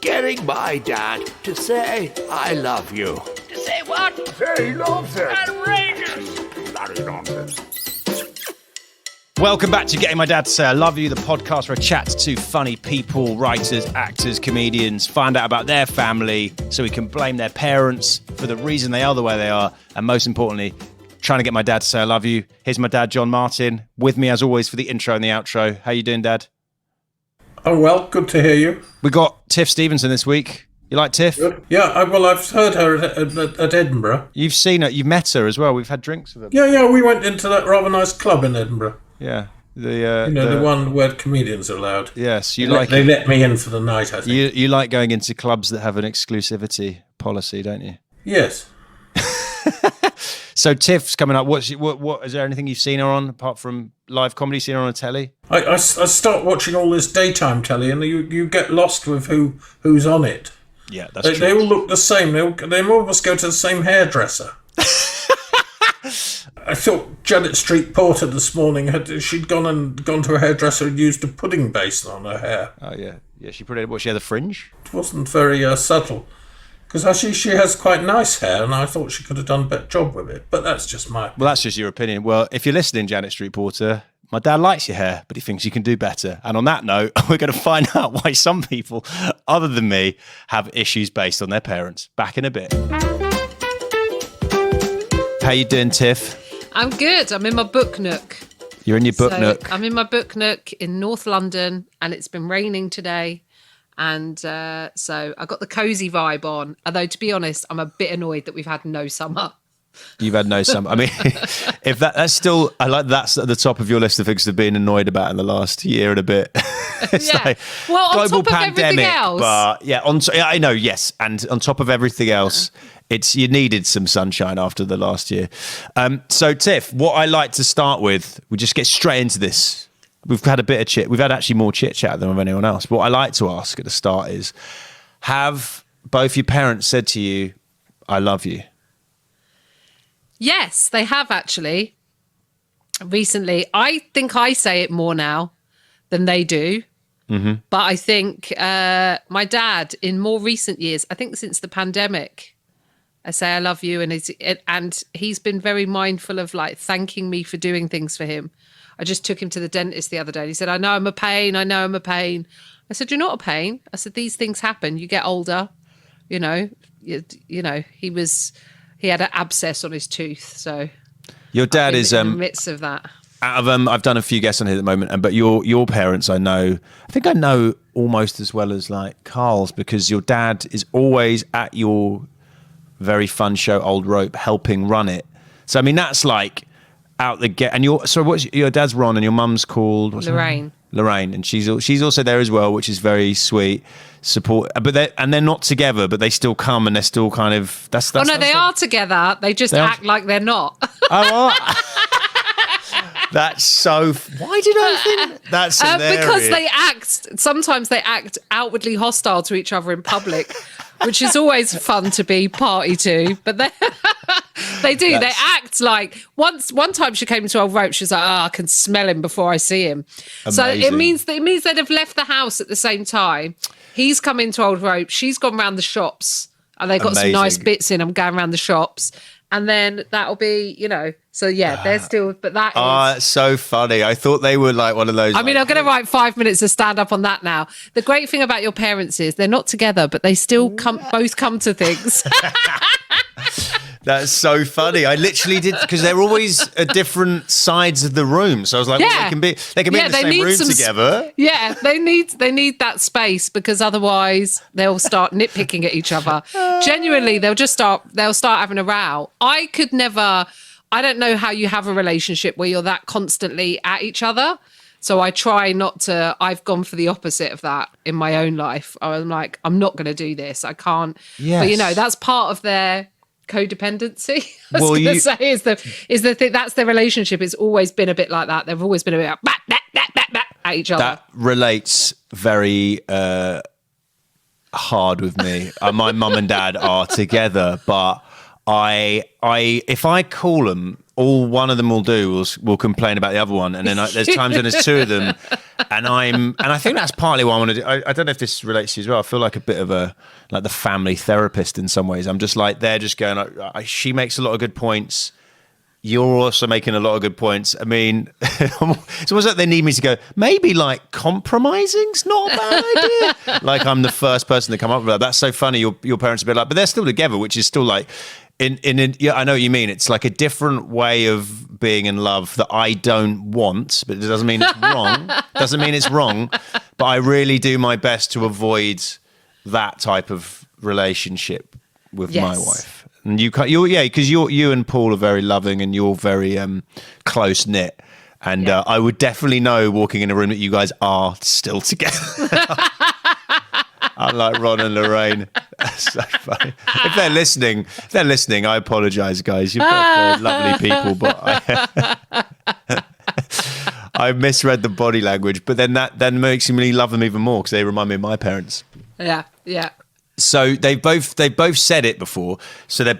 getting my dad to say I love you. To say what? Say he loves it. Outrageous. Bloody nonsense. Welcome back to Getting My Dad to Say I Love You, the podcast where I chat to funny people, writers, actors, comedians, find out about their family so we can blame their parents for the reason they are the way they are, and most importantly, trying to get my dad to say I love you. Here's my dad, John Martin, with me as always for the intro and the outro. How you doing, Dad? Oh, well, good to hear you. We got Tiff Stevenson this week. You like Tiff? Good. Yeah, I've heard her at Edinburgh. You've seen her, you've met her as well. We've had drinks with her. Yeah, we went into that rather nice club in Edinburgh. Yeah. The one where comedians are allowed. Yes, They let me in for the night, I think. You like going into clubs that have an exclusivity policy, don't you? Yes. So Tiff's coming up. What is there anything you've seen her on apart from live comedy? Seen her on a telly? I start watching all this daytime telly, and you get lost with who's on it. Yeah, that's true. They all look the same. They all must go to the same hairdresser. I thought Janet Street Porter this morning she'd gone to a hairdresser and used a pudding basin on her hair. Oh yeah. She put it. What, she had a fringe? It wasn't very subtle, because actually she has quite nice hair, and I thought she could have done a better job with it. But that's just my opinion. Well, that's just your opinion. Well, if you're listening, Janet Street Porter, my dad likes your hair, but he thinks you can do better. And on that note, we're going to find out why some people, other than me, have issues based on their parents. Back in a bit. How you doing, Tiff? I'm good. I'm in my book nook. You're in your book nook. I'm in my book nook in North London, and it's been raining today. And so I got the cozy vibe on. Although, to be honest, I'm a bit annoyed that we've had no summer. You've had no summer. I mean, if that's still, I like that's at the top of your list of things to being annoyed about in the last year and a bit. It's Yeah. like Well, on global top of everything pandemic, else. but yeah, I know, yes, and on top of everything else, you needed some sunshine after the last year. So, Tiff, what I like to start with, we just get straight into this. We've had a bit of chit. We've had actually more chit chat than with anyone else. But what I like to ask at the start is, have both your parents said to you, "I love you"? Yes, they have actually. Recently, I think I say it more now than they do. Mm-hmm. But I think my dad, in more recent years, I think since the pandemic, I say I love you, and he's been very mindful of like thanking me for doing things for him. I just took him to the dentist the other day. He said, I know I'm a pain. I said, you're not a pain. I said, these things happen. You get older, you know, he had an abscess on his tooth. So Your dad is in the midst of that. Out of I've done a few guests on here at the moment, but your parents I think I know almost as well as like Carl's, because your dad is always at your very fun show Old Rope helping run it. So I mean that's like out the get. And what's your dad's Ron and your mum's called Lorraine. Lorraine, and she's also there as well, which is very sweet. Support, but they're not together, but they still come and they're still kind of that's. Oh no, they are together. They just act like they're not. Oh, what? That's so. Why did I think that's hilarious? Because sometimes they act outwardly hostile to each other in public, which is always fun to be party to. But they do. They act like one time she came to Old Rope. She was like, "Oh, I can smell him before I see him." Amazing. So it means they'd have left the house at the same time. He's come into Old Rope. She's gone round the shops, and they've got some nice bits in. I'm going round the shops. And then that'll be, so yeah, they're still, but that is. Oh, it's so funny. I thought they were like one of those. I mean, I'm going to write 5 minutes to stand up on that now. The great thing about your parents is they're not together, but they still both come to things. That's so funny. I literally did, because they're always at different sides of the room. So I was like, well, they can be in the same room together. Yeah, they need that space, because otherwise they'll start nitpicking at each other. Genuinely, they'll start having a row. I could never. I don't know how you have a relationship where you're that constantly at each other. So I try not to. I've gone for the opposite of that in my own life. I'm like, I'm not going to do this. I can't. Yes. But that's part of their codependency. I was going to say is the thing. That's their relationship. It's always been a bit like that. They've always been a bit like, at each other. That relates very hard with me. My mum and dad are together, but if I call them, all one of them will do will complain about the other one, and then there's times when there's two of them, and I think that's partly why I want to do. I don't know if this relates to you as well. I feel like a bit of the family therapist in some ways. I'm just like, they're just going, she makes a lot of good points. You're also making a lot of good points. I mean, it's almost like they need me to go, maybe like compromising's not a bad idea. Like I'm the first person to come up with that. That's so funny. Your parents are a bit like, but they're still together, which is still like, yeah, I know what you mean. It's like a different way of being in love that I don't want, but it doesn't mean it's wrong. Doesn't mean it's wrong, but I really do my best to avoid that type of relationship with my wife. And because you and Paul are very loving and you're very close knit. And I would definitely know walking in a room that you guys are still together. Unlike Ron and Lorraine. That's so funny. If they're listening, I apologise, guys. You're both lovely people, but I misread the body language. But then that makes me love them even more because they remind me of my parents. Yeah, yeah. So they both said it before. So they're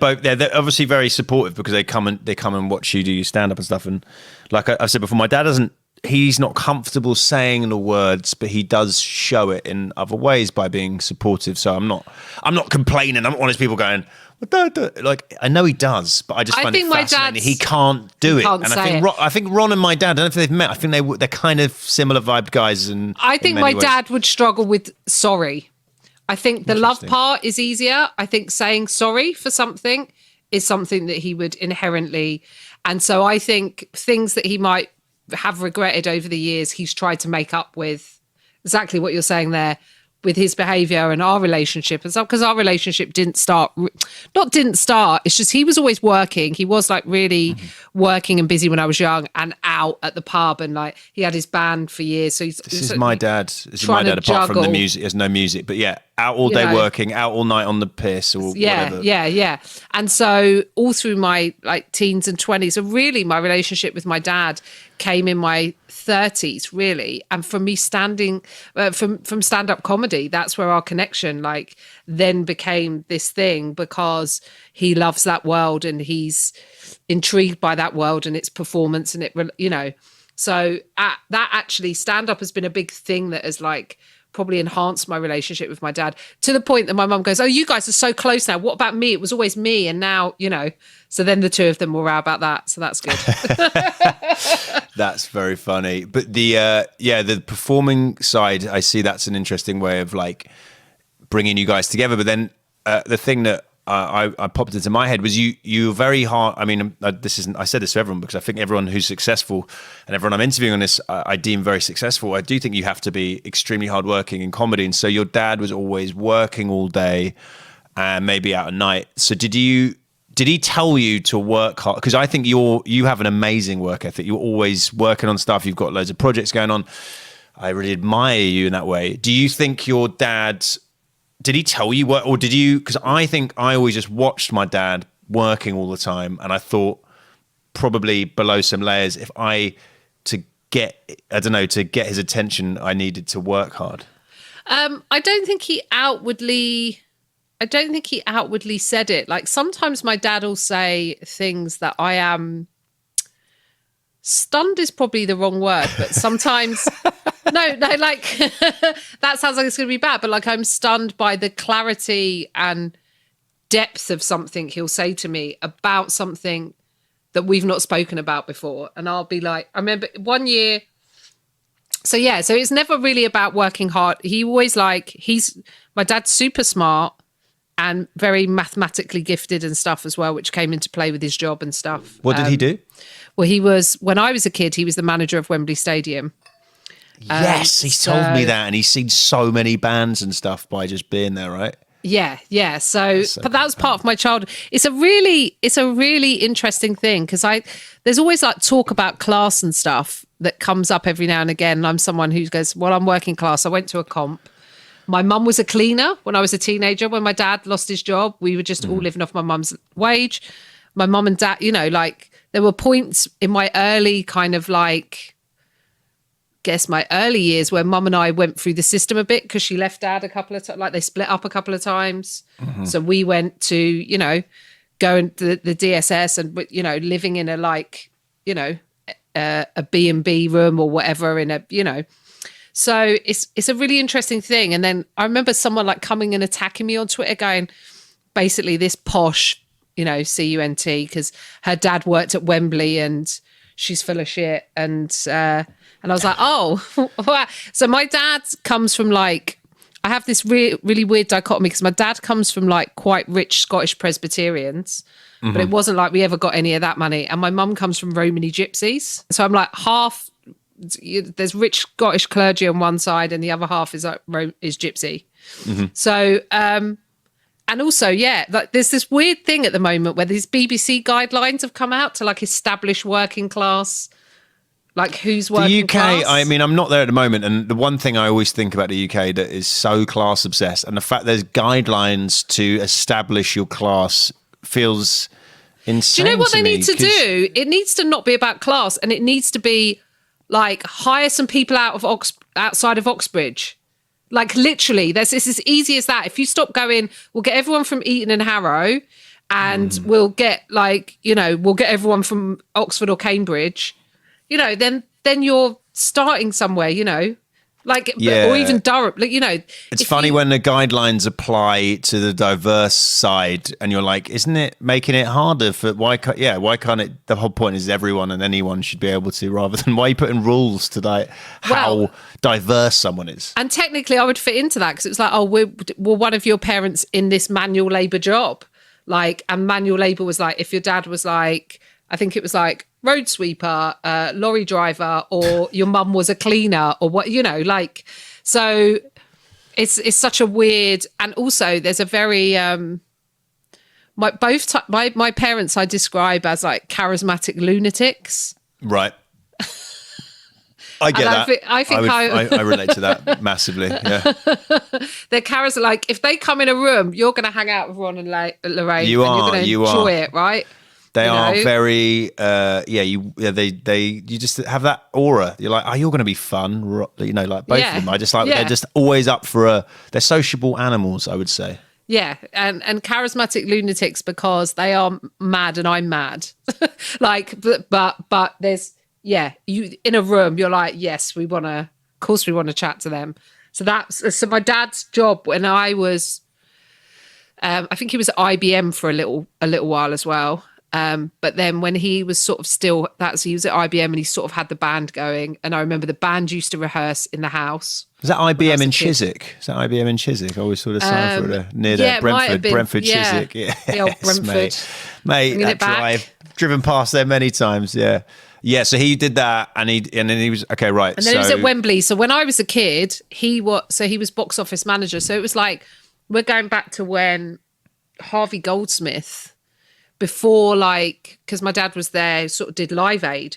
obviously very supportive because they come and watch you do your stand up and stuff. And like I said before, my dad he's not comfortable saying the words, but he does show it in other ways by being supportive. So I'm not complaining. I'm not one of those people going, well, don't. Like I know he does, but I just find it fascinating. He can't do it. And I think Ron and my dad, I don't know if they've met. I think they're kind of similar vibed guys. And I think my dad would struggle with sorry. I think the love part is easier. I think saying sorry for something is something that he would inherently. And so I think things that he might have regretted over the years, he's tried to make up with exactly what you're saying there with his behavior and our relationship and stuff, because our relationship didn't start, it's just he was always working. He was like really working and busy when I was young and out at the pub, and like he had his band for years. So this is my dad. This is my dad apart from the music. There's no music, but yeah, out all day working, out all night on the piss or whatever. Yeah. And so all through my like teens and 20s, so really my relationship with my dad came in my 30s really, and from me standing from stand-up comedy, that's where our connection like then became this thing, because he loves that world and he's intrigued by that world and its performance and it, you know, so that actually stand-up has been a big thing that has like probably enhanced my relationship with my dad, to the point that my mum goes, oh, you guys are so close now, what about me? It was always me, and now, you know, so then the two of them will row about that, so that's good. That's very funny. But the performing side, I see that's an interesting way of like bringing you guys together. But then the thing that I popped into my head was you're very hard. I mean, I said this to everyone because I think everyone who's successful and everyone I'm interviewing on this, I deem very successful. I do think you have to be extremely hardworking in comedy. And so your dad was always working all day and maybe out at night. So did he tell you to work hard? Because I think you have an amazing work ethic. You're always working on stuff. You've got loads of projects going on. I really admire you in that way. Do you think your dad, did he tell you what, or did you? Because I think I always just watched my dad working all the time, and I thought probably below some layers, to get his attention, I needed to work hard. I don't think he outwardly said it. Like sometimes my dad will say things that I am stunned is probably the wrong word, but sometimes no, like that sounds like it's going to be bad, but like I'm stunned by the clarity and depth of something he'll say to me about something that we've not spoken about before. And I'll be like, I remember one year. So it's never really about working hard. He always my dad's super smart and very mathematically gifted and stuff as well, which came into play with his job and stuff. What did he do? Well, when I was a kid, he was the manager of Wembley Stadium. Yes, he's told me that, and he's seen so many bands and stuff by just being there, right? Yeah. So but that was part of my childhood. It's a really interesting thing, because there's always like talk about class and stuff that comes up every now and again. And I'm someone who goes, well, I'm working class. I went to a comp. My mum was a cleaner when I was a teenager. When my dad lost his job, we were just all living off my mum's wage. My mum and dad, you know, like there were points in my early kind of like, my early years where mum and I went through the system a bit, because she left dad a couple of times, like they split up a couple of times. So we went to, you know, going to the DSS and, you know, living in a like, you know, a B&B room or whatever in a, you know. So it's a really interesting thing. And then I remember someone like coming and attacking me on Twitter going, basically this posh, you know, CUNT, because her dad worked at Wembley and she's full of shit. And I was like, oh, wow. So my dad comes from like, I have this really weird dichotomy because my dad comes from like quite rich Scottish Presbyterians, but it wasn't like we ever got any of that money. And my mum comes from Romany gypsies. So I'm like half, there's rich Scottish clergy on one side and the other half is like is gypsy. So, and also, yeah, like there's this weird thing at the moment where these BBC guidelines have come out to like establish working class, like who's working the UK, class. I mean, I'm not there at the moment. And the one thing I always think about the UK that is so class obsessed, and the fact there's guidelines to establish your class feels insane. Do you know what to they me, need to do? It needs to not be about class, and it needs to be like hire some people outside of Oxbridge. Like literally, it's as easy as that. If you stop going, we'll get everyone from Eton and Harrow, and we'll get like, you know, we'll get everyone from Oxford or Cambridge. You know, then you're starting somewhere. You know, like or even Durham. Like, you know, it's funny when the guidelines apply to the diverse side, and you're like, isn't it making it harder for why can't it? The whole point is everyone and anyone should be able to, rather than why are you putting rules to like how diverse someone is. And technically, I would fit into that because it was like, oh, we're one of your parents in this manual labour job, like, and manual labour was like if your dad was like, I think it was like road sweeper, lorry driver, or your mum was a cleaner, or what, you know, like, so it's such a weird, and also there's a very my parents I describe as like charismatic lunatics. Right. I get that. I think I relate to that massively. Yeah. They're charismatic. Like if they come in a room, you're going to hang out with Ron and Lorraine. You and are. You're going to enjoy it, right? They you are know? very, you just have that aura. You're like, oh, you're going to be fun. You know, like both of them. I just like, they're just always up for they're sociable animals, I would say. Yeah. And charismatic lunatics because they are mad and I'm mad. Like, but there's, you in a room, you're like, yes, of course we want to chat to them. So my dad's job when I was, I think he was at IBM for a little while as well. But then when he was sort of he was at IBM and he sort of had the band going. And I remember the band used to rehearse in the house. Is that IBM in Chiswick? Is that IBM in Chiswick? I always saw the sign for it near there. Brentford, Chiswick. Yeah, the old Brentford. Mate, that drive, driven past there many times. Yeah. Yeah, so he did that, and then he was okay, right. And then he was at Wembley. So when I was a kid, he was box office manager. So it was like we're going back to when Harvey Goldsmith, before like because my dad was there, sort of did Live Aid.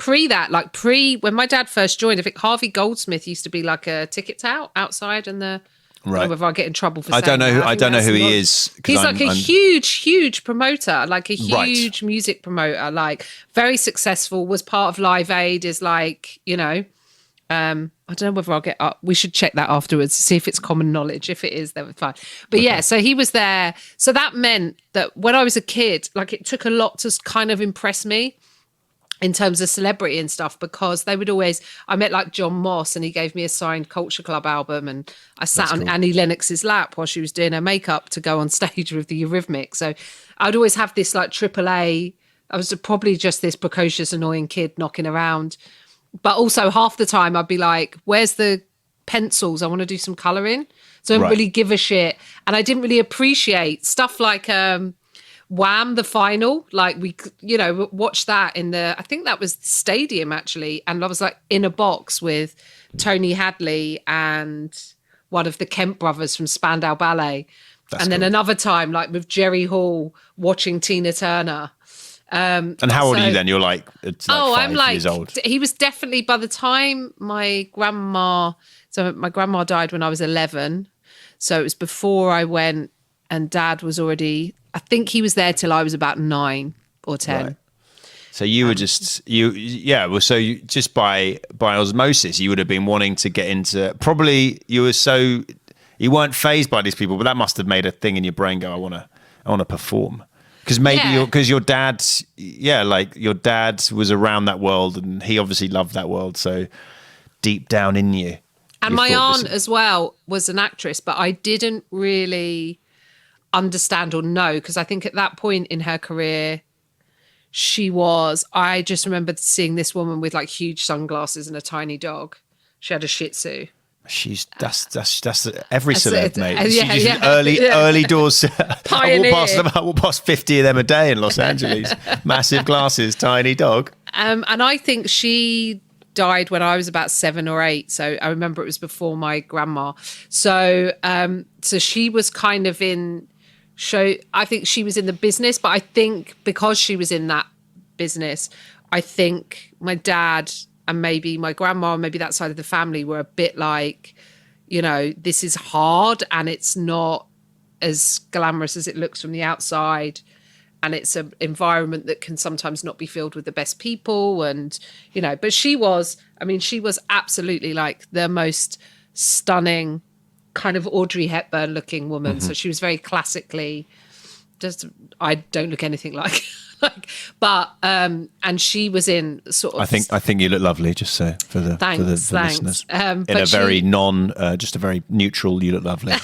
When my dad first joined, I think Harvey Goldsmith used to be like a ticket tout outside, and I don't know whether I get in trouble for saying that. I don't know who he is. He's like a huge promoter, like a huge music promoter, like very successful, was part of Live Aid, is like, you know, I don't know whether I'll get up. We should check that afterwards to see if it's common knowledge. If it is, then it's fine. But yeah, so he was there. So that meant that when I was a kid, like it took a lot to kind of impress me in terms of celebrity and stuff, because they would always, I met like John Moss and he gave me a signed Culture Club album, and I sat on Annie Lennox's lap while she was doing her makeup to go on stage with the Eurythmics. So I'd always have this like AAA, I was probably just this precocious, annoying kid knocking around. But also half the time I'd be like, where's the pencils? I want to do some colouring. So I didn't really give a shit. And I didn't really appreciate stuff like Wham! The Final, like we, you know, watched that I think that was Stadium actually, and I was like in a box with Tony Hadley and one of the Kemp brothers from Spandau Ballet. That's then another time like with Jerry Hall watching Tina Turner. And how old are you then? You're like, it's like 5 years old. He was definitely, by the time my grandma died when I was 11, so it was before I went, and Dad was already, I think he was there till I was about 9 or 10. Right. So you were just just by osmosis, you would have been wanting to get into. Probably you weren't fazed by these people, but that must have made a thing in your brain go, I want to perform. Because maybe Yeah. your dad, like your dad was around that world, and he obviously loved that world. So deep down in you, And you my thought aunt as well was an actress, but I didn't really understand or know, because I think at that point in her career, I just remember seeing this woman with like huge sunglasses and a tiny dog. She had a Shih Tzu. that's every celeb, mate. Yeah, She's yeah. early doors. Pioneer. I walk past 50 of them a day in Los Angeles. Massive glasses, tiny dog. And I think she died when I was about 7 or 8. So I remember it was before my grandma. So she was kind of I think she was in the business, but I think because she was in that business, I think my dad and maybe my grandma and maybe that side of the family were a bit like, this is hard and it's not as glamorous as it looks from the outside. And it's an environment that can sometimes not be filled with the best people. And, but she was absolutely like the most stunning kind of Audrey Hepburn looking woman. Mm-hmm. So she was very classically, I don't look anything like, and she was in sort of. I think you look lovely. Just so for the listeners, in a very just a very neutral. You look lovely.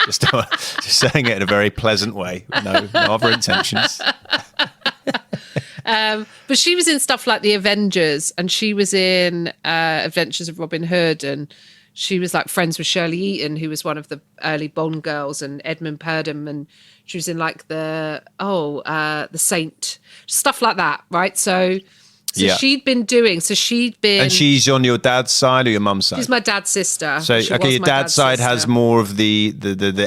just saying it in a very pleasant way. No other intentions. But she was in stuff like The Avengers, and she was in Adventures of Robin Hood, and she was like friends with Shirley Eaton, who was one of the early Bond girls, and Edmund Purdom, and she was in like the Saint, stuff like that, right? So she'd been. And she's on your dad's side or your mum's side? She's my dad's sister. So your dad's side has more of the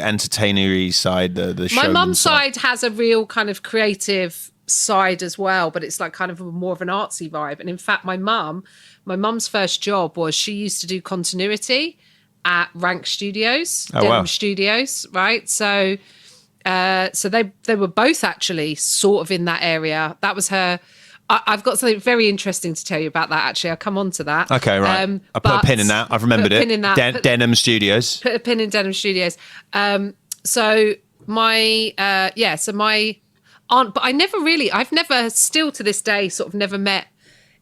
entertainery side, the My mum's side has a real kind of creative side as well, but it's like kind of more of an artsy vibe. And in fact, my mum's first job was she used to do continuity at Rank Studios, Denham Studios, right? So they were both actually sort of in that area. That was her. I've got something very interesting to tell you about that. Actually, I'll come on to that. Okay, right. I put a pin in that. I've remembered it. Denham Studios. Put a pin in Denham Studios. So my aunt, but I've never still to this day sort of never met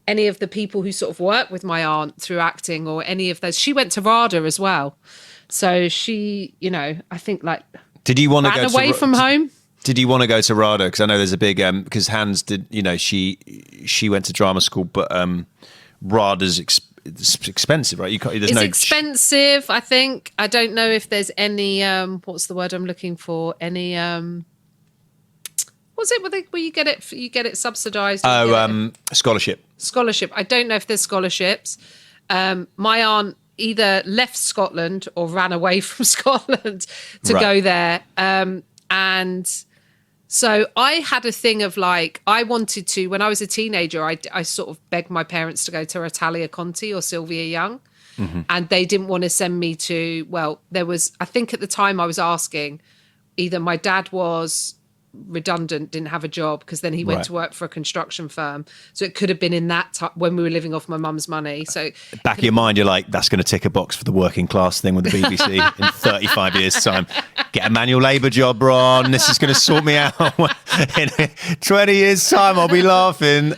any of the people who sort of work with my aunt through acting or any of those. She went to RADA as well. So she, I think like did you want to go away from home? Did you want to go to RADA? Because I know there's a big because Hans did. She went to drama school, but RADA's it's expensive, right? It's expensive. I think. I don't know if there's any. What's the word I'm looking for? Any. What's it where you get it? You get it subsidised. Scholarship. Scholarship. I don't know if there's scholarships. My aunt either left Scotland or ran away from Scotland to go there, and. So I had a thing of like, I wanted to, when I was a teenager, I sort of begged my parents to go to Italia Conti or Sylvia Young. Mm-hmm. And they didn't want to send me to, I think at the time I was asking, either my dad was redundant, didn't have a job, because then he went to work for a construction firm. So it could have been in that time when we were living off my mum's money. So back of your mind, you're like, that's going to tick a box for the working class thing with the BBC in 35 years' time. Get a manual labour job, Ron. This is going to sort me out. In 20 years' time, I'll be laughing.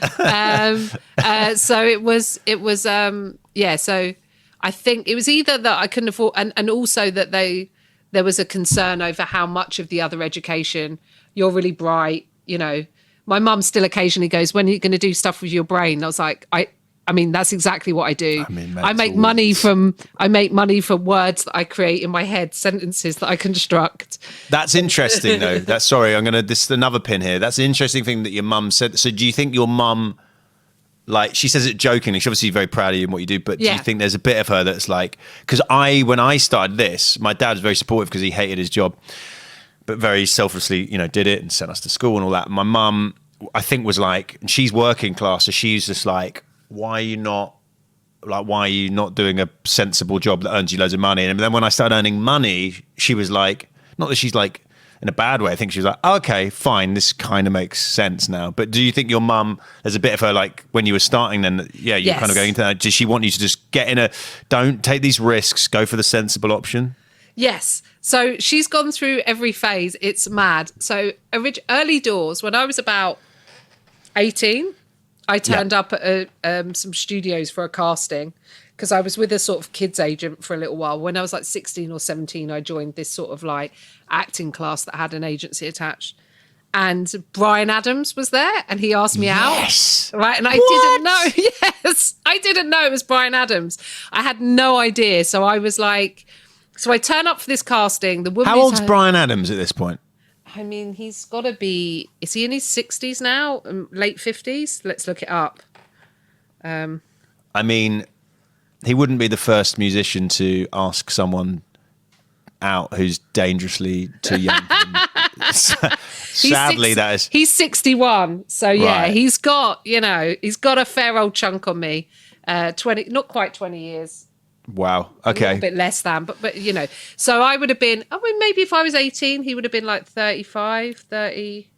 So it was. So I think it was either that I couldn't afford, and also that there was a concern over how much of the other education. You're really bright, My mum still occasionally goes, when are you going to do stuff with your brain? I was like, I mean, that's exactly what I do. I make money from words that I create in my head, sentences that I construct. That's interesting, though. This is another pin here. That's an interesting thing that your mum said. So do you think your mum, like, she says it jokingly, she's obviously very proud of you and what you do, but do you think there's a bit of her that's like, because when I started this, my dad was very supportive because he hated his job, but very selflessly, did it and sent us to school and all that. My mum, I think, was like, and she's working class, so she's just like, why are you not doing a sensible job that earns you loads of money? And then when I started earning money, she was like, not that she's like in a bad way, I think she was like, okay, fine, this kind of makes sense now. But do you think your mum, there's a bit of her like when you were starting then, you're kind of going into that, does she want you to just get don't take these risks, go for the sensible option? Yes. So she's gone through every phase. It's mad. So early doors, when I was about 18, I turned up at some studios for a casting because I was with a sort of kids agent for a little while. When I was like 16 or 17, I joined this sort of like acting class that had an agency attached. And Bryan Adams was there and he asked me out. Right. And I didn't know. Yes. I didn't know it was Bryan Adams. I had no idea. So I was like, so I turn up for this casting. The woman. How old's Bryan Adams at this point? I mean, he's got to be, is he in his 60s now? Late 50s? Let's look it up. I mean, he wouldn't be the first musician to ask someone out who's dangerously too young. Sadly, that is. He's 61. So, yeah, Right. he's got a fair old chunk on me. 20, not quite 20 years. Wow. A Okay. little bit less than, but you know. So I would have been, I mean, maybe if I was 18, he would have been like 35, 30.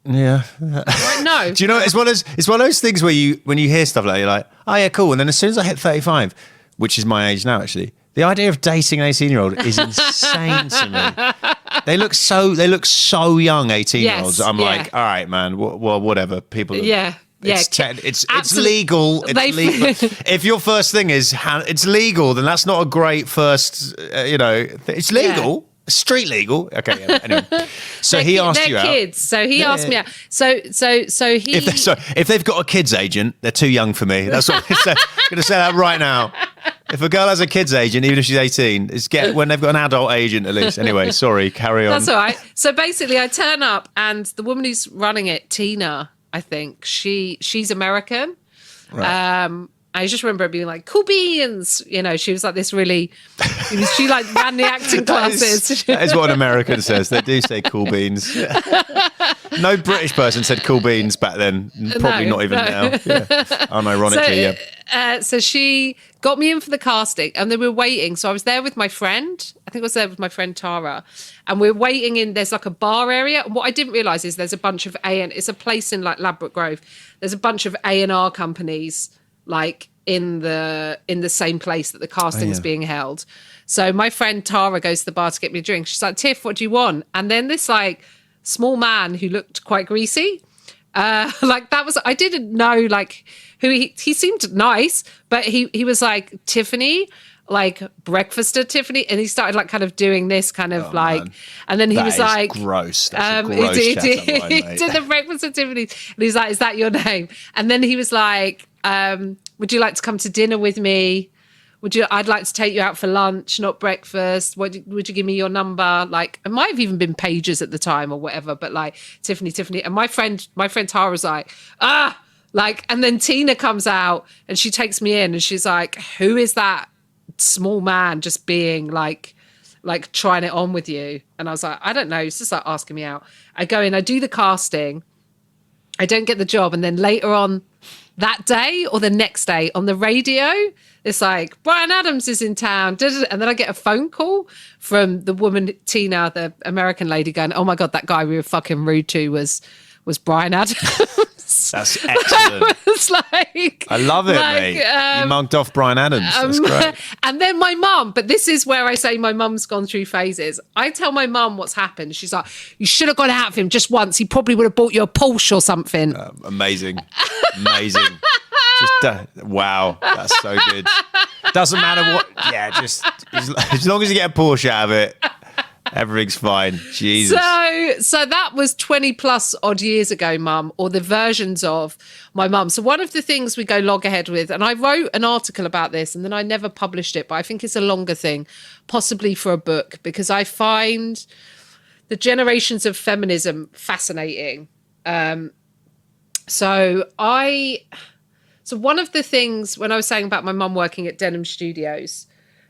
Yeah. Right? No. Do you know, it's one of those things where when you hear stuff like that, you're like, oh yeah, cool. And then as soon as I hit 35, which is my age now, actually, the idea of dating an 18-year-old is insane to me. They look so young, 18-year-olds. Yes, I'm yeah. like, all right, man, well, whatever. People are, Yeah. Yeah. It's Absolutely. legal. It's They've- legal. If your first thing is it's legal, then that's not a great first. It's legal. Street legal. Okay. Yeah. Anyway, so he asked you out. They're kids. So he asked me out. So he. If they've got a kids agent, they're too young for me. That's what I'm going to say that right now. If a girl has a kids agent, even if she's 18, it's when they've got an adult agent at least. Anyway, sorry, carry on. That's all right. So basically, I turn up, and the woman who's running it, Tina, I think she's American. Right. I just remember it being like, cool beans. You know, she was like this really, she like ran the acting classes. That is what an American says. They do say cool beans. No British person said cool beans back then. Probably not even now. Yeah. Unironically, yeah. So she got me in for the casting and then we were waiting. So I was there with my friend. I think I was there with my friend Tara. And we're waiting in, there's like a bar area. And what I didn't realise is there's a bunch of it's a place in like Ladbroke Grove. There's a bunch of A&R companies like in the same place that the casting's being held. So my friend Tara goes to the bar to get me a drink. She's like, Tiff, what do you want? And then this like small man who looked quite greasy, I didn't know like who he seemed nice, but he was like, Tiffany, like breakfast at Tiffany, and he started like kind of doing this kind of man. and then he That was is like gross. That's a he gross did, chat online, he mate. did the breakfast at Tiffany's, and he's like, is that your name? And then he was like, would you like to come to dinner with me? I'd like to take you out for lunch, not breakfast. Would you give me your number? Like, it might have even been pages at the time or whatever, but like Tiffany. And my friend Tara's like, and then Tina comes out and she takes me in and she's like, who is that small man just being like trying it on with you? And I was like, I don't know. It's just like asking me out. I go in, I do the casting. I don't get the job. And then later on that day or the next day on the radio, it's like, Bryan Adams is in town. And then I get a phone call from the woman, Tina, the American lady, going, oh my God, that guy we were fucking rude to was Bryan Adams. That's excellent. It's like, I love it, mate. You mugged off Bryan Adams. That's great. And then my mum, but this is where I say my mum's gone through phases. I tell my mum what's happened. She's like, you should have gone out with him just once. He probably would have bought you a Porsche or something. Amazing. Wow, that's so good. Doesn't matter what. Yeah, just as long as you get a Porsche out of it, everything's fine. Jesus. So that was 20 plus odd years ago, mum, or the versions of my mum. So one of the things we go loggerhead with, and I wrote an article about this and then I never published it, but I think it's a longer thing, possibly for a book, because I find the generations of feminism fascinating. So one of the things when I was saying about my mum working at Denham Studios,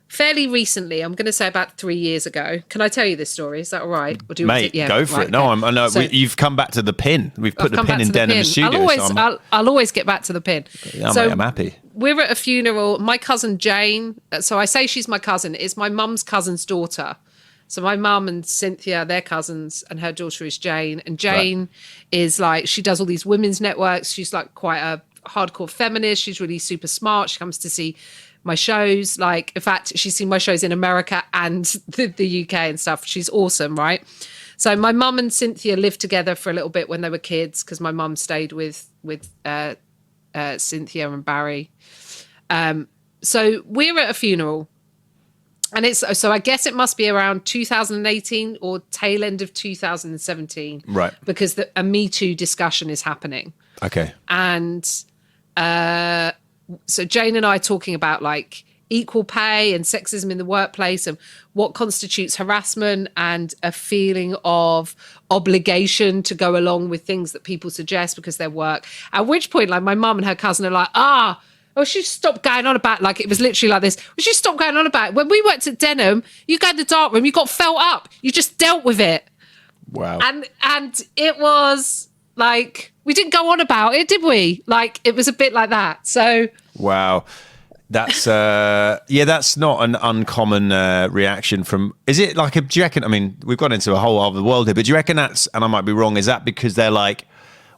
fairly recently, I'm going to say about 3 years ago. Can I tell you this story? Is that all right? Or do you Mate, go for it. No, I know. You've come back to the pin. We've put the pin in Denham Studios. I'll always get back to the pin. Yeah, so mate, I'm happy. We're at a funeral. My cousin Jane, so I say she's my cousin, is my mum's cousin's daughter. So my mum and Cynthia, they're cousins, and her daughter is Jane. And Jane is like, she does all these women's networks. She's like quite a hardcore feminist. She's really super smart. She comes to see my shows. Like, in fact, she's seen my shows in America and the UK and stuff. She's awesome, right? So my mum and Cynthia lived together for a little bit when they were kids, because my mum stayed with Cynthia and Barry. So we're at a funeral, and so I guess it must be around 2018 or tail end of 2017, right? Because a Me Too discussion is happening. Okay, and so Jane and I are talking about like equal pay and sexism in the workplace and what constitutes harassment and a feeling of obligation to go along with things that people suggest because their work. At which point, like, my mum and her cousin are like, she stopped going on about, like, it was literally like this. We should stop going on about it. When we worked at Denham, you go in the dark room, you got felt up. You just dealt with it. Wow. And it was like, we didn't go on about it, did we? Like, it was a bit like that. So. Wow. That's that's not an uncommon reaction from. Is it like do you reckon? I mean, we've gone into a whole other world here, but do you reckon that's? And I might be wrong. Is that because they're like,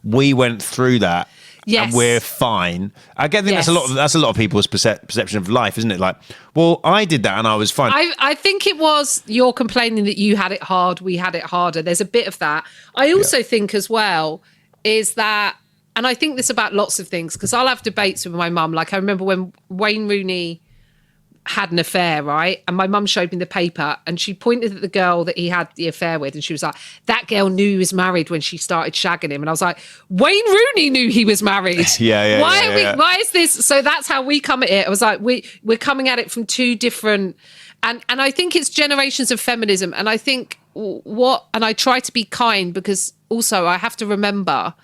we went through that, yes, and we're fine? I think that's a lot of people's perception of life, isn't it? Like, well, I did that and I was fine. I think it was you're complaining that you had it hard, we had it harder. There's a bit of that. I also think as well is that. And I think this about lots of things, because I'll have debates with my mum. Like, I remember when Wayne Rooney had an affair, right? And my mum showed me the paper and she pointed at the girl that he had the affair with. And she was like, that girl knew he was married when she started shagging him. And I was like, Wayne Rooney knew he was married. Why is this? So that's how we come at it. I was like, we're coming at it from two different, and I think it's generations of feminism. And I think and I try to be kind, because also I have to remember,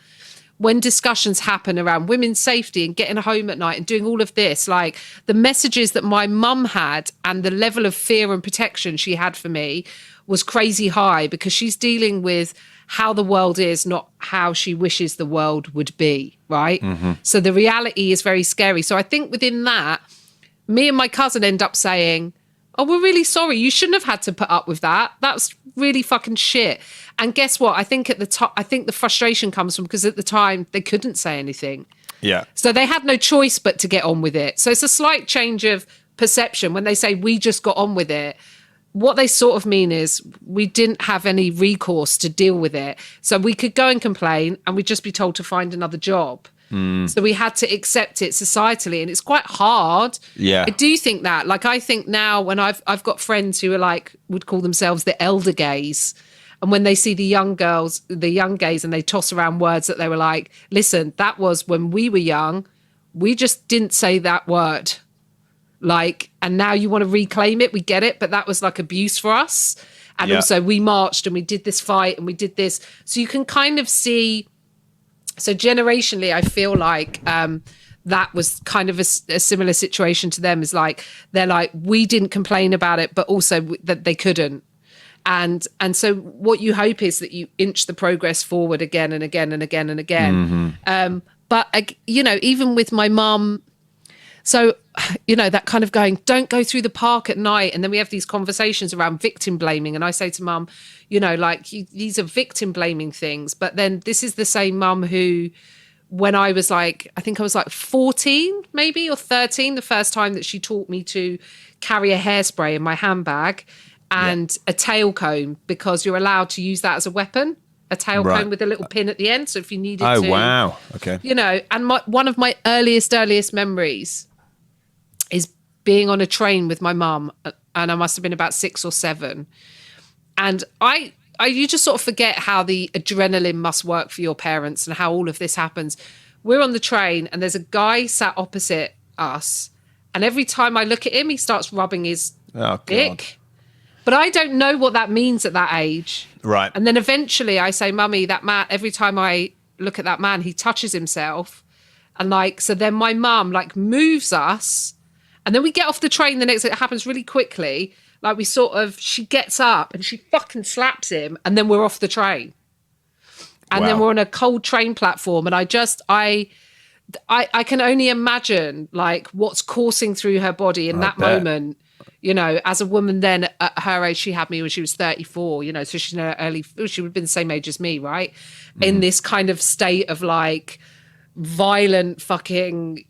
when discussions happen around women's safety and getting home at night and doing all of this, like, the messages that my mum had and the level of fear and protection she had for me was crazy high, because she's dealing with how the world is, not how she wishes the world would be, right? Mm-hmm. So the reality is very scary. So I think within that, me and my cousin end up saying, oh, we're really sorry. You shouldn't have had to put up with that. That's really fucking shit. And guess what? I think at the top, I think the frustration comes from, because at the time they couldn't say anything. Yeah. So they had no choice but to get on with it. So it's a slight change of perception when they say we just got on with it. What they sort of mean is we didn't have any recourse to deal with it. So we could go and complain and we'd just be told to find another job. So we had to accept it societally, and it's quite hard. Yeah, I do think that. Like, I think now when I've got friends who are like, would call themselves the elder gays, and when they see the young girls, the young gays, and they toss around words that they were like, listen, that was when we were young, we just didn't say that word. Like, and now you want to reclaim it, we get it, but that was like abuse for us. And also we marched and we did this fight and we did this. So you can kind of see. So generationally, I feel like that was kind of a similar situation to them. Is like, they're like, we didn't complain about it, but also that they couldn't. And so what you hope is that you inch the progress forward again and again and again and again. Mm-hmm. But, you know, even with my mum, so, you know, that kind of going, don't go through the park at night. And then we have these conversations around victim blaming. And I say to mum, you know, like, these are victim blaming things. But then this is the same mum who, when I was like, I think I was like 14 maybe or 13, the first time that she taught me to carry a hairspray in my handbag and a tail comb, because you're allowed to use that as a weapon. A tail comb with a little pin at the end. So if you needed to. Oh, wow. Okay. You know, and one of my earliest memories is being on a train with my mum, and I must have been about 6 or 7. And you just sort of forget how the adrenaline must work for your parents and how all of this happens. We're on the train and there's a guy sat opposite us. And every time I look at him, he starts rubbing his dick. But I don't know what that means at that age. Right. And then eventually I say, Mummy, that man, every time I look at that man, he touches himself. And like, so then my mum like moves us. And then we get off the train the next day. It happens really quickly. Like, we sort of, she gets up and she fucking slaps him. And then we're off the train. And then we're on a cold train platform. And I can only imagine like what's coursing through her body in that moment. You know, as a woman then at her age, she had me when she was 34, you know, so she's in her she would have been the same age as me, right? In this kind of state of like violent fucking,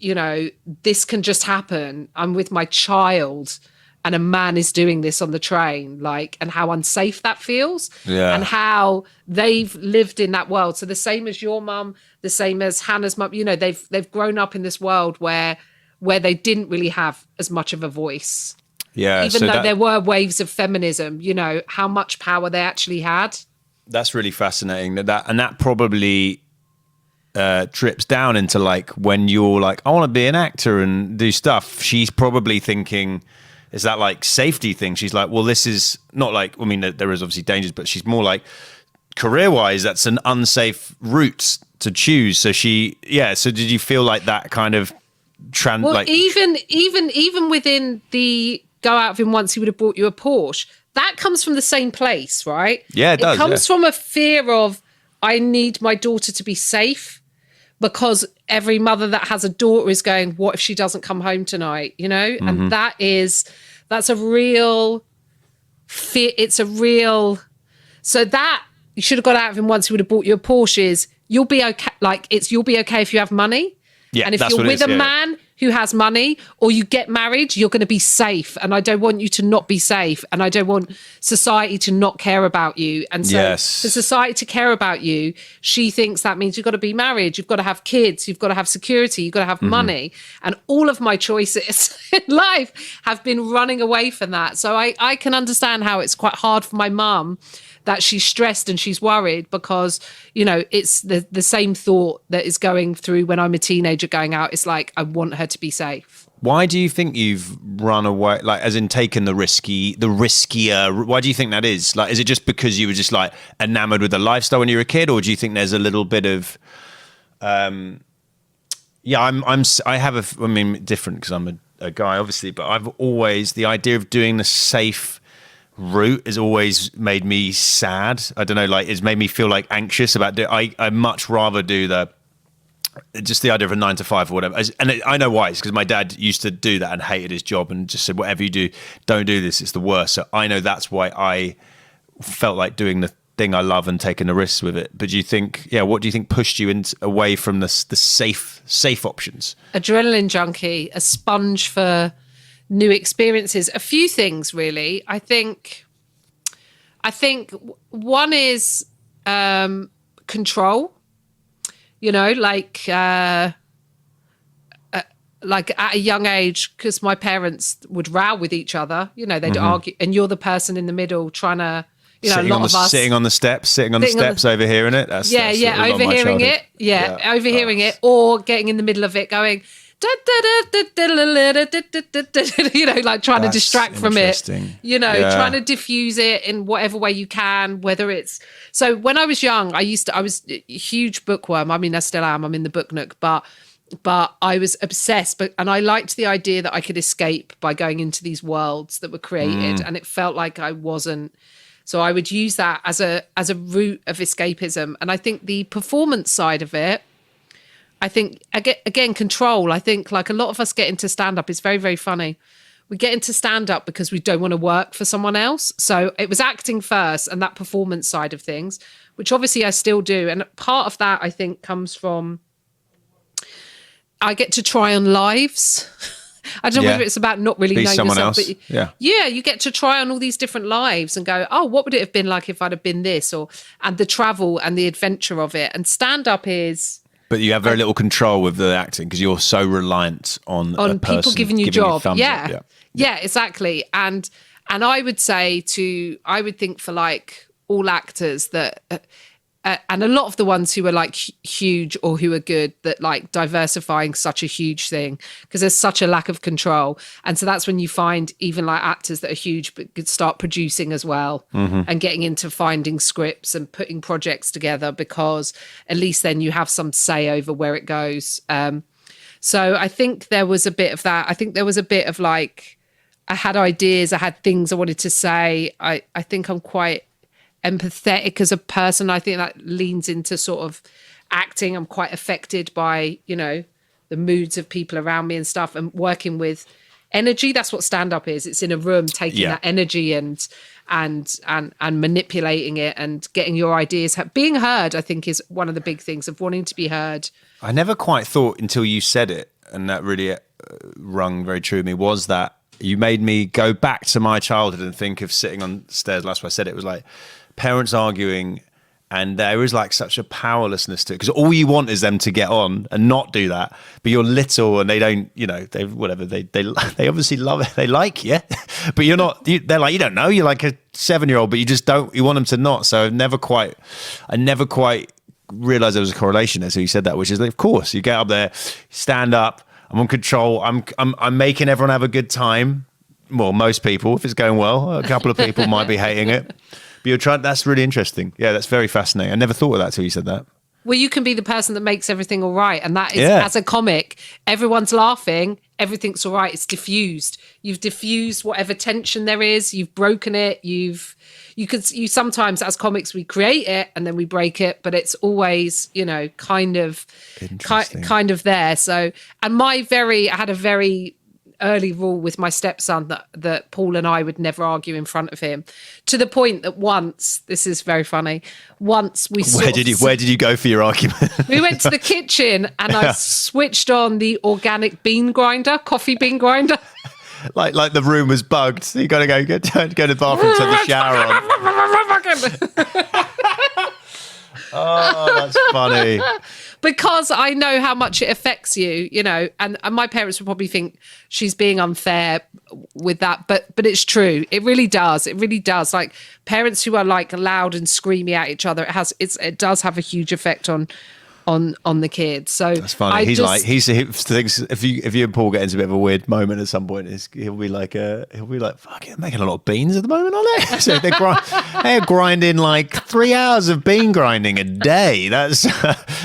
this can just happen. I'm with my child and a man is doing this on the train, and how unsafe that feels, and how they've lived in that world. So the same as your mum, the same as Hannah's mum, they've grown up in this world where they didn't really have as much of a voice. Yeah. Even though there were waves of feminism, how much power they actually had. That's really fascinating. That probably trips down into when you're I want to be an actor and do stuff. She's probably thinking, is that safety thing? She's well, this is not there is obviously dangers, but she's more career-wise, that's an unsafe route to choose. So so did you feel that kind of even within the go out of him once he would have bought you a Porsche, that comes from the same place, right? Yeah, it does. It comes from a fear of, I need my daughter to be safe, because every mother that has a daughter is going, what if she doesn't come home tonight? And that's a real fear. It's a real, so that you should have got out of him once he would have bought you a Porsche. You'll be okay. You'll be okay if you have money. Yeah, and if you're with a man who has money, or you get married, you're going to be safe. And I don't want you to not be safe. And I don't want society to not care about you. And so for society to care about you, she thinks that means you've got to be married, you've got to have kids, you've got to have security, you've got to have money. And all of my choices in life have been running away from that. So I can understand how it's quite hard for my mum, that she's stressed and she's worried, because, it's the same thought that is going through when I'm a teenager going out. It's I want her to be safe. Why do you think you've run away, as in taken the riskier? Why do you think that is? Is it just because you were just enamored with the lifestyle when you were a kid, or do you think there's a little bit of, different because I'm a guy, obviously, but I've always, the idea of doing the safe route has always made me sad. I don't know, it's made me feel anxious about I much rather do the idea of a 9 to 5 or whatever. And I know why. It's because my dad used to do that and hated his job and just said, whatever you do, don't do this. It's the worst. So I know that's why I felt like doing the thing I love and taking the risks with it. But do you think, what do you think pushed you away from the safe options? Adrenaline junkie, a sponge for new experiences. A few things, really. I think one is control. At a young age, because my parents would row with each other. They'd argue, and you're the person in the middle trying to. Sitting on the steps, overhearing it. That's overhearing it. Overhearing it, or getting in the middle of it, going. Trying to distract from it, trying to diffuse it in whatever way you can, whether it's, so when I was young, I was a huge bookworm. I mean, I still am, I'm in the book nook, but I was obsessed, and I liked the idea that I could escape by going into these worlds that were created, and it felt like I wasn't. So I would use that as a route of escapism. And I think the performance side of it, I think, again, control. I think a lot of us get into stand-up. It's very, very funny. We get into stand-up because we don't want to work for someone else. So it was acting first and that performance side of things, which obviously I still do. And part of that, I think, comes from I get to try on lives. I don't know whether it's about not really knowing someone yourself. Else. But you get to try on all these different lives and go, oh, what would it have been like if I'd have been this? And the travel and the adventure of it. And stand-up is... But you have very little control with the acting because you're so reliant on a person people giving you job. Thumbs up. Yeah, exactly. And I would think for all actors that, and a lot of the ones who are huge or who are good, that diversifying such a huge thing because there's such a lack of control. And so that's when you find even actors that are huge but could start producing as well and getting into finding scripts and putting projects together, because at least then you have some say over where it goes. So I think there was a bit of that. I think there was a bit of I had ideas, I had things I wanted to say. I think I'm quite empathetic as a person. I think that leans into sort of acting. I'm quite affected by, the moods of people around me and stuff, and working with energy. That's what stand-up is. It's in a room taking that energy and and manipulating it and getting your ideas. Being heard, I think, is one of the big things of wanting to be heard. I never quite thought until you said it, and that really rung very true to me, was that you made me go back to my childhood and think of sitting on stairs. Last time I said it was like parents arguing, and there is like such a powerlessness to it, because all you want is them to get on and not do that. But you're little and they don't, they whatever, they obviously love it. They like you, but you're not, they're like, you don't know, you're like a 7-year-old, but you just don't, you want them to not. So I never quite realized there was a correlation there. So you said that, which is, of course, you get up there, stand up, I'm on control, I'm making everyone have a good time. Well, most people, if it's going well, a couple of people might be hating it. But you're trying, that's really interesting. Yeah, that's very fascinating. I never thought of that till you said that. Well, you can be the person that makes everything all right. And that is, as a comic, everyone's laughing, everything's all right. It's diffused. You've diffused whatever tension there is. You've broken it. You sometimes, as comics, we create it and then we break it, but it's always, kind of there. So, and I had a very early rule with my stepson that Paul and I would never argue in front of him, to the point that once, this is very funny, once we where did you go for your argument? We went to the kitchen and I switched on the organic coffee bean grinder. like the room was bugged, so you gotta go to the bathroom, turn the shower on. Oh, that's funny. Because I know how much it affects you, and my parents would probably think she's being unfair with that, but it's true. It really does. It really does. Like parents who are like loud and screaming at each other, it does have a huge effect on the kids. So that's funny. He thinks if you and Paul get into a bit of a weird moment at some point, he'll be like, fuck it, making a lot of beans at the moment, aren't they? So they're grinding like 3 hours of bean grinding a day. That's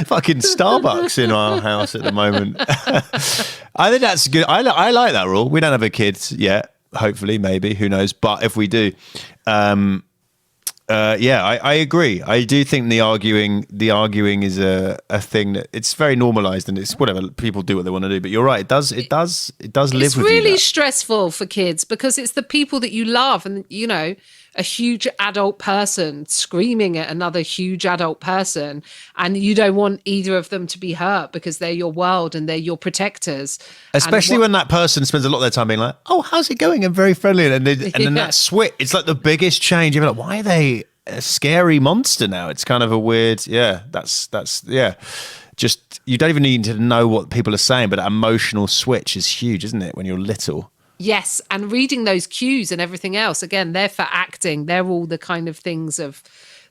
fucking Starbucks in our house at the moment. I think that's good. I like that rule. We don't have a kid yet. Hopefully, maybe, who knows? But if we do, I agree. I do think the arguing is a thing that it's very normalized, and it's whatever, people do what they want to do. But you're right, it does live with you. It's really stressful for kids because it's the people that you love, and a huge adult person screaming at another huge adult person, and you don't want either of them to be hurt because they're your world and they're your protectors. Especially when that person spends a lot of their time being like, "Oh, how's it going?" and very friendly, and then that switch. It's like the biggest change. You're like, why are they a scary monster now? It's kind of a weird. That's just, you don't even need to know what people are saying, but that emotional switch is huge, isn't it? When you're little. Yes, and reading those cues and everything else, again, they're for acting. They're all the kind of things of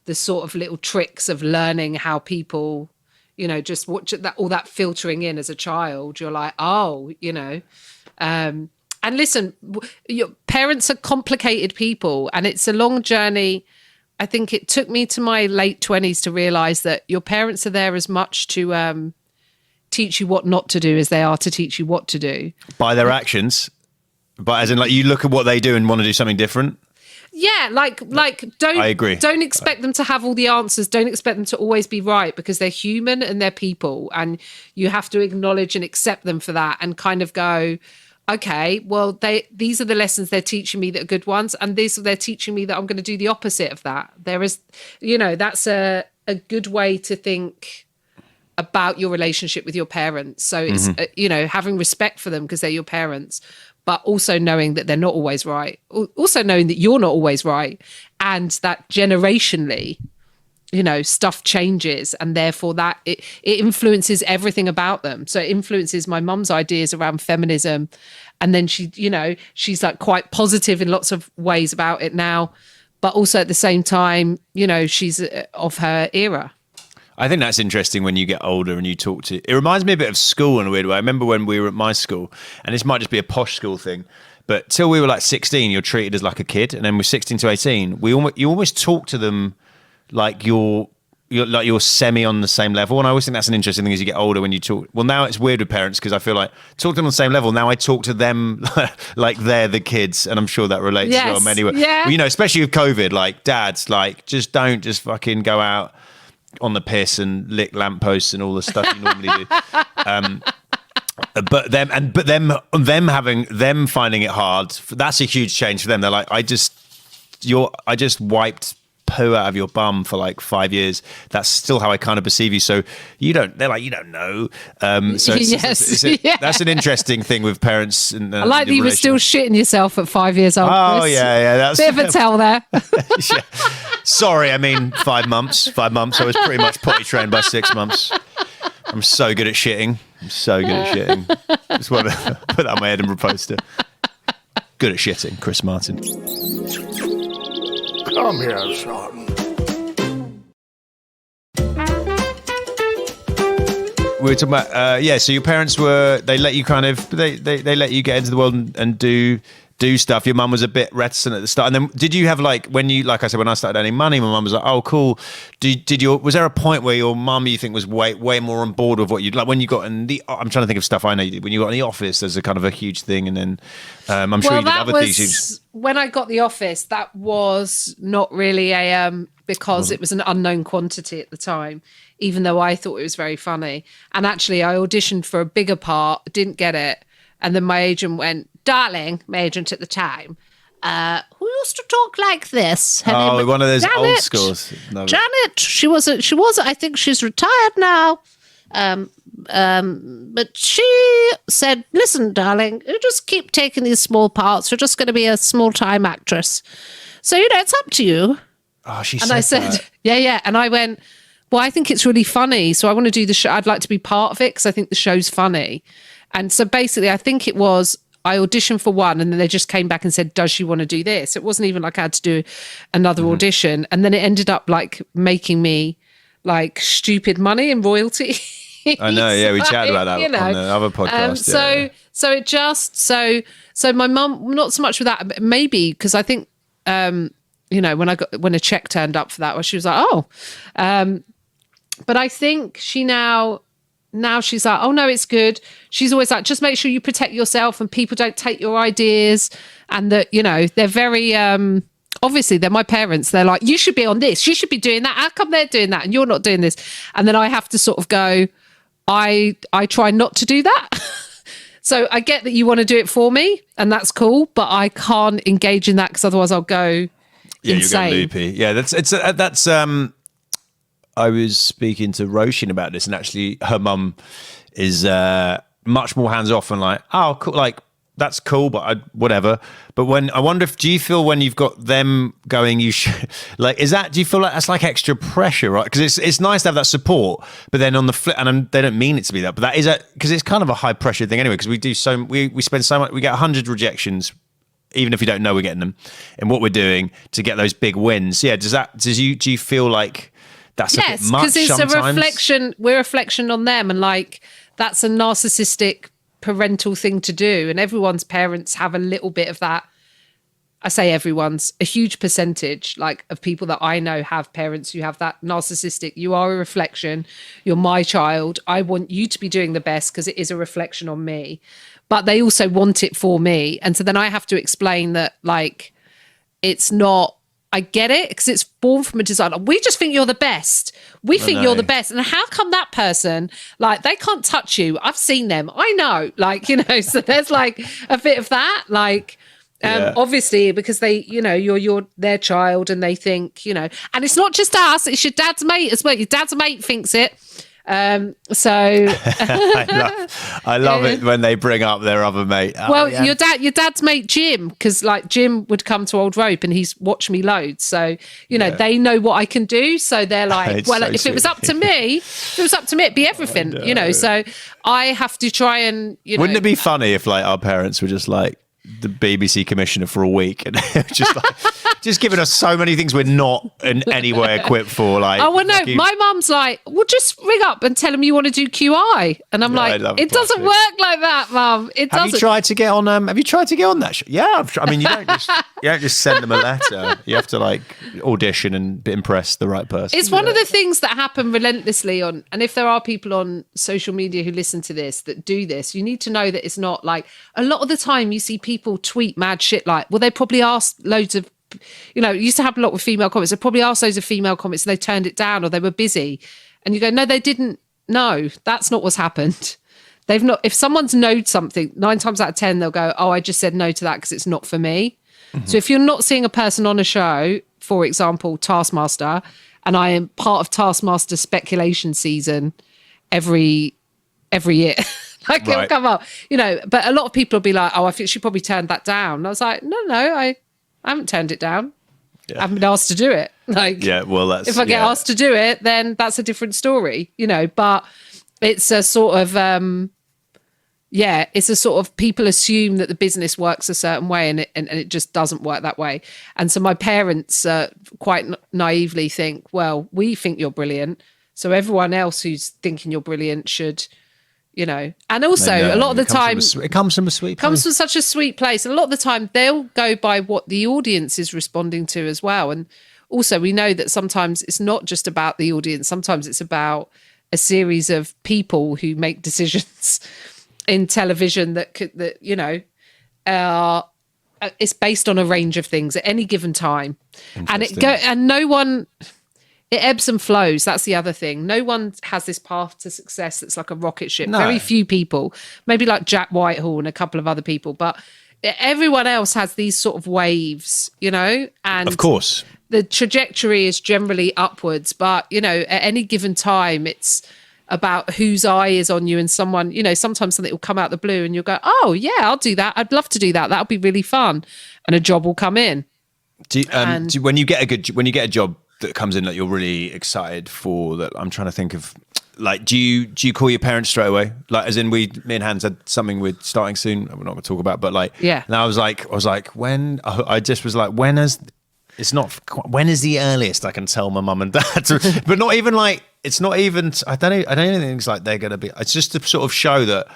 the sort of little tricks of learning how people, just watch that, all that filtering in as a child. You're like, and listen, your parents are complicated people, and it's a long journey. I think it took me to my late 20s to realize that your parents are there as much to teach you what not to do as they are to teach you what to do. By their actions. But as in, like, you look at what they do and want to do something different? Yeah, like don't, I agree. Don't expect them to have all the answers. Don't expect them to always be right, because they're human and they're people, and you have to acknowledge and accept them for that, and kind of go, okay, well, these are the lessons they're teaching me that are good ones, and they're teaching me that I'm going to do the opposite of that. There is, that's a good way to think about your relationship with your parents. So it's, having respect for them because they're your parents, but also knowing that they're not always right. Also knowing that you're not always right, and that generationally, stuff changes, and therefore that it influences everything about them. So it influences my mum's ideas around feminism. And then she's like quite positive in lots of ways about it now, but also at the same time, she's of her era. I think that's interesting when you get older and you talk to... It reminds me a bit of school in a weird way. I remember when we were at my school, and this might just be a posh school thing, but till we were like 16, you're treated as like a kid. And then with 16 to 18, you almost talk to them like you're semi on the same level. And I always think that's an interesting thing as you get older when you talk. Well, now it's weird with parents because I feel like talk to them on the same level. Now I talk to them like they're the kids, and I'm sure that relates to them anyway. Yeah. Well, especially with COVID, like dads, like don't just fucking go out on the piss and lick lampposts and all the stuff you normally do. But them finding it hard, that's a huge change for them. They're like, I just I just wiped poo out of your bum for like 5 years. That's still how I kind of perceive you. So they're like, you don't know. So that's an interesting thing with parents. And I like that you were still shitting yourself at 5 years old. Oh, Chris. yeah. That's bit of a tell there. Yeah. Sorry, I mean 5 months. 5 months. I was pretty much potty trained by 6 months. I'm so good at shitting. Just want to put that on my Edinburgh poster. Good at shitting, Chris Martin. Come here, son. We were talking about, so your parents they let you they let you get into the world and do stuff. Your mum was a bit reticent at the start. And then did you have like I said, when I started earning money, my mum was like, oh, cool. Was there a point where your mum, you think, was way more on board with what you'd like when you got in I'm trying to think of stuff I know you did. When you got in the office, there's a kind of a huge thing. And then I'm sure you did other things. When I got the office, that was not really because it was an unknown quantity at the time, even though I thought it was very funny. And actually I auditioned for a bigger part, didn't get it. And then my agent went, darling, my agent at the time, who used to talk like this? Her name One of those Janet. old schools. No. Janet, she was, I think she's retired now. But she said, listen, darling, you just keep taking these small parts. You're just going to be a small-time actress. So, it's up to you. Oh, she And I said, yeah. And I went, well, I think it's really funny. So I want to do the show. I'd like to be part of it because I think the show's funny. And so basically, I think it was, I auditioned for one and then they just came back and said, does she want to do this? It wasn't even like I had to do another audition. And then it ended up like making me like stupid money and royalty. I know, yeah, we chatted about that on the other podcast. So my mum, not so much with that, but maybe because I think, when a check turned up for that, where she was like, oh, but I think she now she's like, oh no, it's good. She's always like, just make sure you protect yourself and people don't take your ideas. And that, they're very, obviously they're my parents. They're like, you should be on this. You should be doing that. How come they're doing that and you're not doing this? And then I have to sort of go, I try not to do that. So I get that you want to do it for me and that's cool, but I can't engage in that because otherwise I'll go insane. You go loopy. Yeah, that's I was speaking to Roshin about this, and actually her mum is much more hands off and like, oh, cool, like that's cool, but whatever. But I wonder do you feel when you've got them going, do you feel like that's like extra pressure, right? Because it's nice to have that support, but then on the flip, and they don't mean it to be that, but that is because it's kind of a high pressure thing anyway. Because we spend so much, we get 100 rejections. Even if you don't know we're getting them, and what we're doing to get those big wins. Yeah, do you feel like that's a bit much because it's sometimes? a reflection. We're a reflection on them, and like that's a narcissistic parental thing to do. And everyone's parents have a little bit of that. I say everyone's, a huge percentage, like of people that I know have parents who have that narcissistic. You are a reflection. You're my child. I want you to be doing the best because it is a reflection on me. But they also want it for me. And so then I have to explain that, like, it's not, I get it because it's born from a desire. We just think you're the best. We think you're the best. And how come that person, like, they can't touch you? I've seen them. I know. Like, so there's like a bit of that. Like, obviously, because they, you're their child and they think, and it's not just us, it's your dad's mate as well. Your dad's mate thinks it. So I love it when they bring up their other mate. Your dad's mate Jim, because like Jim would come to Old Rope and he's watched me loads, so they know what I can do, so they're like, well, if it was up to me, it'd be everything. So I have to try and wouldn't it be funny if like our parents were just like the BBC commissioner for a week and just like just giving us so many things we're not in any way equipped for, like, oh well, no, my mum's like, well, just ring up and tell them you want to do QI, and I'm like, it doesn't work like that, mum. It doesn't. Have you tried to get on that show? Yeah, I mean, you don't just send them a letter. You have to like audition and impress the right person. It's one of the things that happen relentlessly on, and if there are people on social media who listen to this that do this, you need to know that it's not like, a lot of the time you see people tweet mad shit like, well, they probably asked loads of, it used to happen a lot with female comics. They probably asked loads of female comics and they turned it down or they were busy. And you go, no, they didn't. No, that's not what's happened. They've not, if someone's noed something, 9 times out of 10, they'll go, oh, I just said no to that because it's not for me. So if you're not seeing a person on a show, for example, Taskmaster, and I am part of Taskmaster speculation season every year. Like it'll Right. come up, but a lot of people will be like, oh, I think she probably turned that down. And I was like, no, I haven't turned it down. I haven't been asked to do it. Like, Yeah, well, that's if I get asked to do it, then that's a different story, but it's a sort of, it's a sort of people assume that the business works a certain way and it just doesn't work that way. And so my parents quite naively think, well, we think you're brilliant. So everyone else who's thinking you're brilliant should, and also a lot of the time it comes from a sweet place. comes from such a sweet place. And a lot of the time they'll go by what the audience is responding to as well. And also we know that sometimes it's not just about the audience. Sometimes it's about a series of people who make decisions in television it's based on a range of things at any given time. And no one, it ebbs and flows. That's the other thing. No one has this path to success that's like a rocket ship. No. Very few people, maybe like Jack Whitehall and a couple of other people, but everyone else has these sort of waves, and Of course. the trajectory is generally upwards, but at any given time it's about whose eye is on you, and someone, sometimes something will come out the blue and you'll go, oh yeah, I'll do that. I'd love to do that. That'll be really fun. And a job will come in. When you get a job that comes in that you're really excited for, that I'm trying to think of, like, do you call your parents straight away? Like, as in me and Hans had something we're starting soon. We're not going to talk about, but like, yeah. And I was like, when when is the earliest I can tell my mum and dad? But not even like, it's not even, I don't even think it's like they're going to be, it's just to sort of show that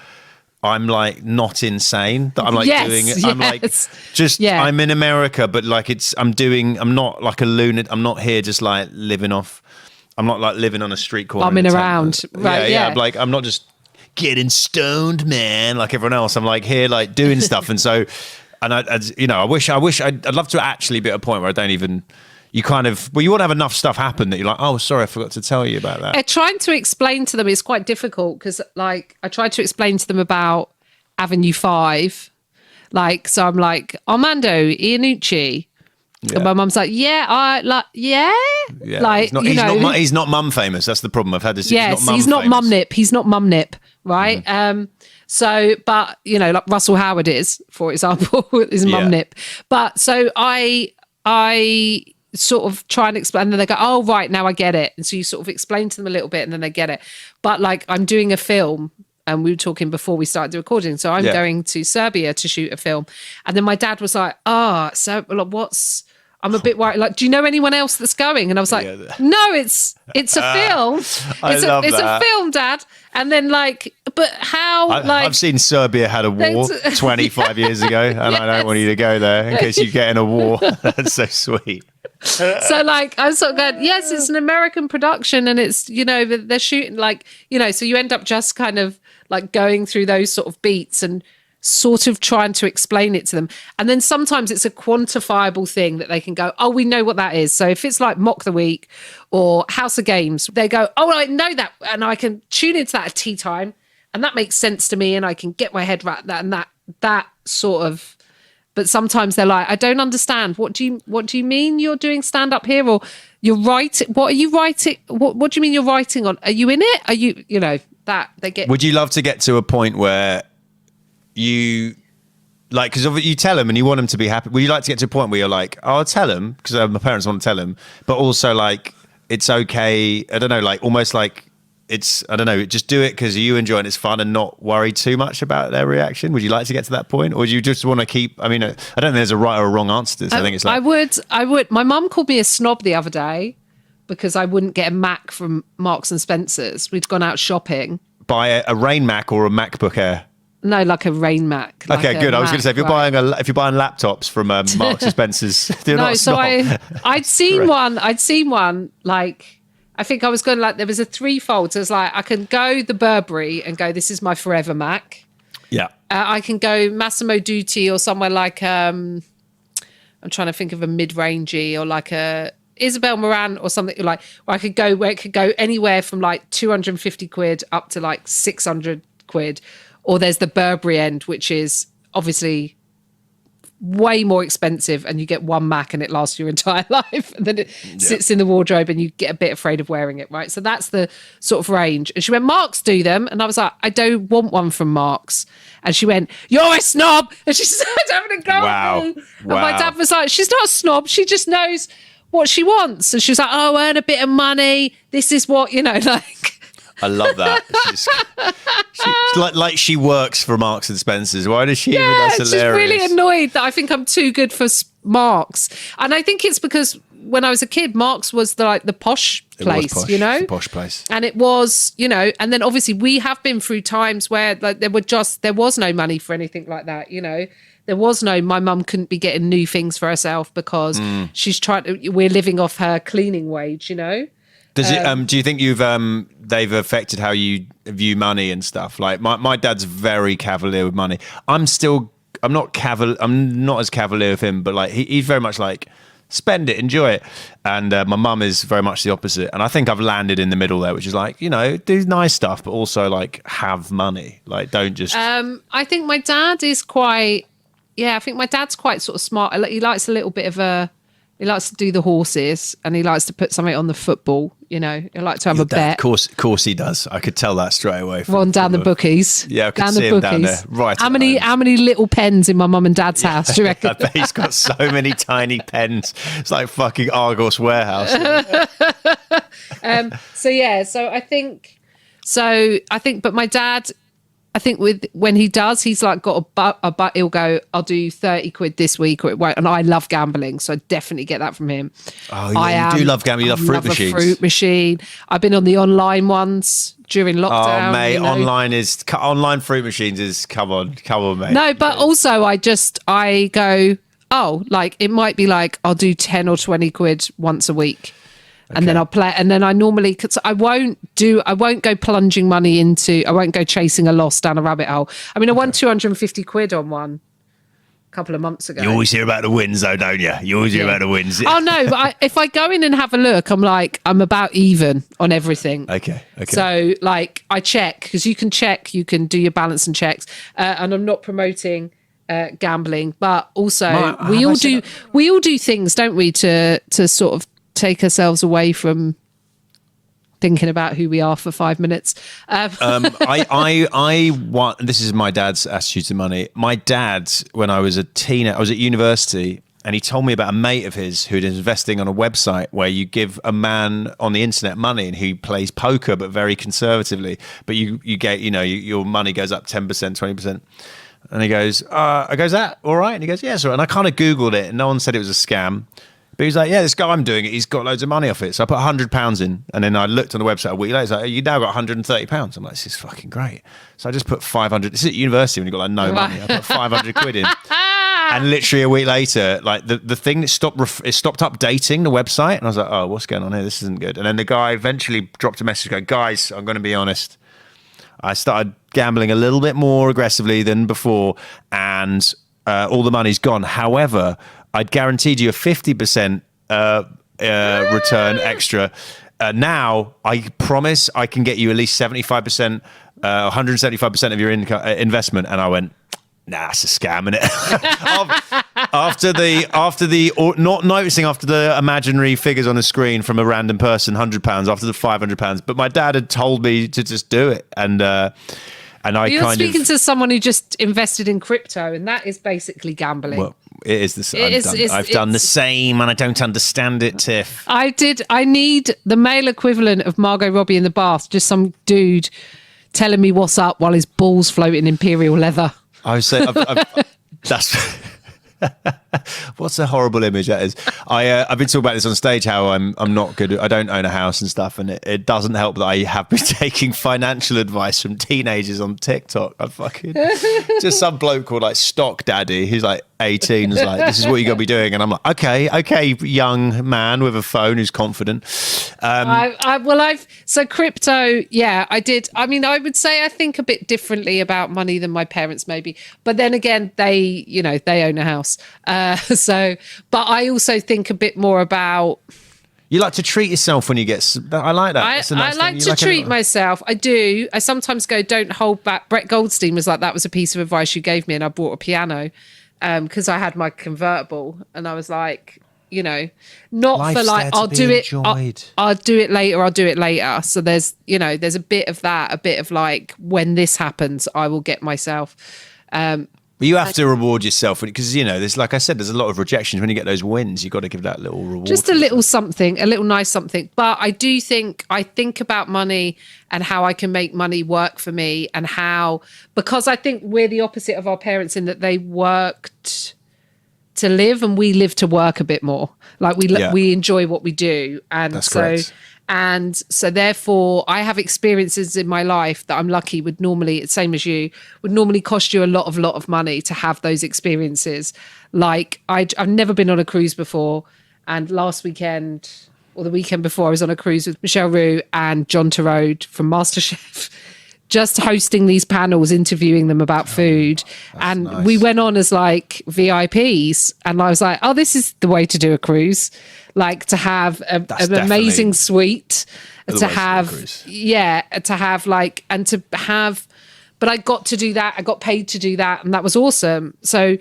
I'm like not insane, that I'm like doing it. I'm like, I'm in America, but like I'm not like a lunatic. I'm not here just like living off. I'm not like living on a street corner. Bumming around. Right. Yeah. Like, I'm not just getting stoned, man, like everyone else. I'm like here, like doing stuff. And so, and I'd love to actually be at a point where I don't even, you want to have enough stuff happen that you're like, oh, sorry, I forgot to tell you about that. Trying to explain to them is quite difficult because, like, I tried to explain to them about Avenue 5. Like, so I'm like, Armando Iannucci. Yeah. And my mum's like, yeah. Like, he's not mum famous. That's the problem. I've had this. Yes, he's not mum nip. He's not mum nip, right? So, but, like Russell Howard is, for example, is mum nip. But so I sort of try and explain, and then they go, oh, right, now I get it. And so you sort of explain to them a little bit and then they get it. But like, I'm doing a film, and we were talking before we started the recording. So I'm going to Serbia to shoot a film. And then my dad was like, so like, I'm a bit worried. Like, do you know anyone else that's going? And I was like, no, it's a film. It's a film, Dad. And then like, but how? I've seen Serbia had a war 25 years ago, and I don't want you to go there in case you get in a war. That's so sweet. So like, I was sort of going, yes, it's an American production, and it's, they're shooting like, so you end up just kind of like going through those sort of beats and sort of trying to explain it to them. And then sometimes it's a quantifiable thing that they can go, oh, we know what that is. So if it's like Mock the Week or House of Games, they go, oh, I know that. And I can tune into that at tea time. And that makes sense to me. And I can get my head around that and that sort of, but sometimes they're like, I don't understand. What do you mean you're doing stand up here? Or you're writing? What are you writing? What do you mean you're writing on? Are you in it? Are you, that they get. Would you love to get to a point where you like, because you tell them and you want them to be happy? Would you like to get to a point where you're like, oh, I'll tell them because my parents want to tell them, but also like it's okay, I don't know, like almost like it's, I don't know, just do it because you enjoy it, it's fun, and not worry too much about their reaction? Would you like to get to that point, or do you just want to keep, I mean, I don't think there's a right or a wrong answer to this. I think it's like, I would. My mum called me a snob the other day because I wouldn't get a Mac from Marks and Spencer's. We'd gone out shopping. Buy a Rain Mac or a MacBook Air? No, like a Rain Mac. Okay, good. I was going to say, if you're buying laptops from Marks and Spencer's, I'd seen one. Like, I think I was going like, there was a threefold. So it's like, I can go the Burberry and go, this is my forever Mac. Yeah. I can go Massimo Dutti or somewhere like, I'm trying to think of a mid-rangey, or like a Isabel Moran or something, like where it could go anywhere from like 250 quid up to like 600 quid. Or there's the Burberry end, which is obviously way more expensive, and you get one Mac and it lasts your entire life, and then it sits in the wardrobe and you get a bit afraid of wearing it, right? So that's the sort of range. And she went, Marks do them. And I was like, I don't want one from Marks. And she went, you're a snob. And she started having a go at me. And my dad was like, she's not a snob. She just knows what she wants. And she was like, oh, earn a bit of money. This is what, like... I love that. She's like she works for Marks and Spencer's. Why does she even? That's hilarious. She's really annoyed that I think I'm too good for Marks. And I think it's because when I was a kid, Marks was the posh place, It was posh, the posh place. And it was, and then obviously we have been through times where there was no money for anything like that, There was my mum couldn't be getting new things for herself because we're living off her cleaning wage, Does it? Do you think they've affected how you view money and stuff? Like my dad's very cavalier with money. I'm not as cavalier with him, but like he's very much like spend it, enjoy it. And my mum is very much the opposite. And I think I've landed in the middle there, which is like do nice stuff, but also like have money. Like don't just. I think my dad is quite. Yeah, I think my dad's quite sort of smart. He likes a little bit of a. He likes to do the horses, and he likes to put something on the football. He likes to have a bet. Of course he does. I could tell that straight away. Down the bookies. Yeah, I could see him down there. Right. How many little pens in my mum and dad's house? Do you reckon? I bet he's got so many tiny pens. It's like fucking Argos warehouse. But my dad. I think when he does, he's like got a butt. He'll go, I'll do 30 quid this week or it won't. And I love gambling, so I definitely get that from him. Oh, yeah, you do love gambling. You love fruit machines. Fruit machine. I've been on the online ones during lockdown. Oh, mate, online fruit machines is, come on, mate. No, but also I go, like it might be like I'll do 10 or 20 quid once a week. And then I'll play, and then I normally, cause I won't go plunging money I won't go chasing a loss down a rabbit hole. I mean, I won 250 quid on one a couple of months ago. You always hear about the wins though, don't you? You always hear about the wins. Oh no, but if I go in and have a look, I'm about even on everything. Okay. So like I check, because you can do your balance and checks, and I'm not promoting gambling, but also we all do things, don't we, to sort of take ourselves away from thinking about who we are for 5 minutes. I want. This is my dad's attitude to money. My dad, when I was a teenager, I was at university, and he told me about a mate of his who'd investing on a website where you give a man on the internet money and he plays poker, but very conservatively. But you get, your money goes up 10%, 20%. And he goes, I goes, that all right? And he goes, yeah, so. And I kind of Googled it, and no one said it was a scam. But he's like, yeah, this guy I'm doing it, he's got loads of money off it. So I put £100 in, and then I looked on the website a week later. He's like, you now got £130. I'm like, this is fucking great. So I just put 500. This is at university when you got like no money. I put 500 quid in. And literally a week later, like the thing that stopped updating the website. And I was like, oh, what's going on here? This isn't good. And then the guy eventually dropped a message going, guys, I'm going to be honest. I started gambling a little bit more aggressively than before, and all the money's gone. However, I'd guaranteed you a 50% return extra. Now, I promise I can get you at least 75%, 175% of your investment. And I went, nah, it's a scam, innit? Not noticing after the imaginary figures on the screen from a random person, £100, after the £500. But my dad had told me to just do it. And you're speaking to someone who just invested in crypto, and that is basically gambling. Well, it is the same. I've done the same, and I don't understand it, Tiff. I need the male equivalent of Margot Robbie in the bath, just some dude telling me what's up while his balls float in imperial leather. I was saying, that's what's a horrible image that is. I've been talking about this on stage, how I'm not good. I don't own a house and stuff, and it doesn't help that I have been taking financial advice from teenagers on TikTok. I fucking just some bloke called like Stock Daddy, who's like 18, is like, this is what you got to be doing, and I'm like, okay, young man with a phone who's confident. So crypto, yeah, I did. I mean, I would say I think a bit differently about money than my parents, maybe. But then again, they own a house. But I also think a bit more about. You like to treat yourself when you get. I like that. I like to treat myself. I do. I sometimes go, don't hold back. Brett Goldstein was like, that was a piece of advice you gave me, and I bought a piano. because I had my convertible, and I was like, you know, not Life's for like there to I'll be do it. enjoyed. I'll do it later. I'll do it later. So there's a bit of that, a bit of like when this happens, I will get myself. But you have to reward yourself because, you know, there's, like I said, there's a lot of rejections. When you get those wins, you've got to give that little reward. Just a little something, a little nice something. But I think about money and how I can make money work for me, and how, because I think we're the opposite of our parents in that they worked to live and we live to work a bit more. Like we enjoy what we do. And That's correct. And so therefore I have experiences in my life that I'm lucky would normally, same as you, would normally cost you a lot of money to have those experiences. Like I've never been on a cruise before. And last weekend or the weekend before, I was on a cruise with Michelle Roux and John Turode from MasterChef, just hosting these panels, interviewing them about food. And nice. we went on as like VIPs. And I was like, oh, this is the way to do a cruise. Like to have an amazing suite, to have, but I got to do that. I got paid to do that. And that was awesome. So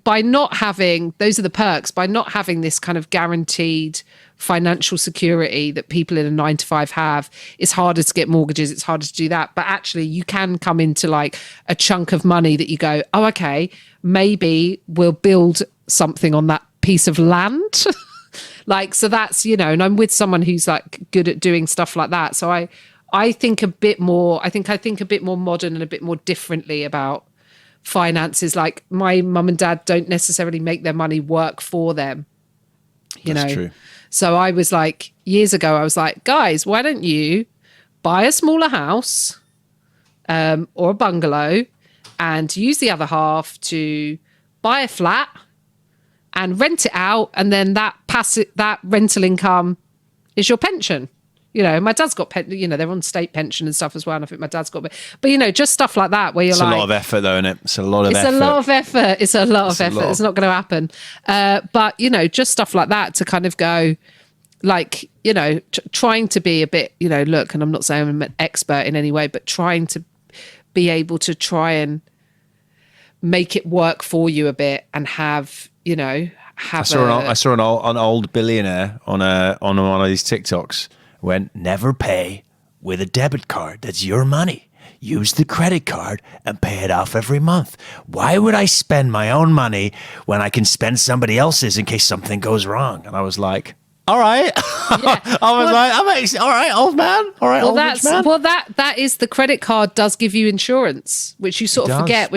by not having, those are the perks, by not having this kind of guaranteed financial security that people in a 9-to-5 have, it's harder to get mortgages. It's harder to do that. But actually you can come into like a chunk of money that you go, oh, okay, maybe we'll build something on that piece of land. Like, so that's, you know, and I'm with someone who's like good at doing stuff like that. So I think a bit more, I think a bit more modern and a bit more differently about finances. Like my mum and dad don't necessarily make their money work for them, you know. True. So I was like, years ago, I was like, guys, why don't you buy a smaller house or a bungalow and use the other half to buy a flat and rent it out, and then that rental income is your pension. You know, my dad's got you know, they're on state pension and stuff as well. And I think my dad's got, but you know, just stuff like that where you're it's like, a lot of effort though, isn't it? It's a lot of effort. It's a lot of effort. It's a lot of effort. It's not going to happen. But you know, just stuff like that to kind of go, like, you know, trying to be a bit, you know, look, and I'm not saying I'm an expert in any way, but trying to be able to try and make it work for you a bit and have, you know, I saw an old billionaire on one of these TikToks went, never pay with a debit card. That's your money. Use the credit card and pay it off every month. Why would I spend my own money when I can spend somebody else's in case something goes wrong? And I was like, all right. Yeah. All right, old man. All right, old rich man. Well, that is, the credit card does give you insurance, which you sort of forget,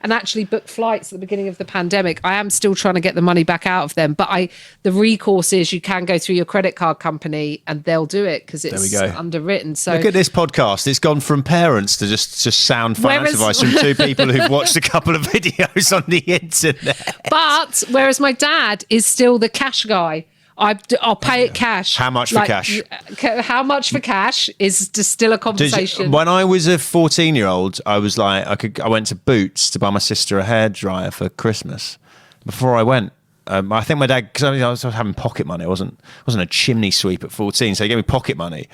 and actually booked flights at the beginning of the pandemic. I am still trying to get the money back out of them, but the recourse is you can go through your credit card company and they'll do it because it's underwritten. So look at this podcast. It's gone from parents to just sound finance advice from two people who've watched a couple of videos on the internet. But whereas my dad is still the cash guy. I'll pay it cash. How much for cash? How much for cash is just still a conversation. When I was a 14-year-old, I was like, I went to Boots to buy my sister a hairdryer for Christmas. Before I went, I think my dad, because I was having pocket money. I wasn't a chimney sweep at 14, so he gave me pocket money.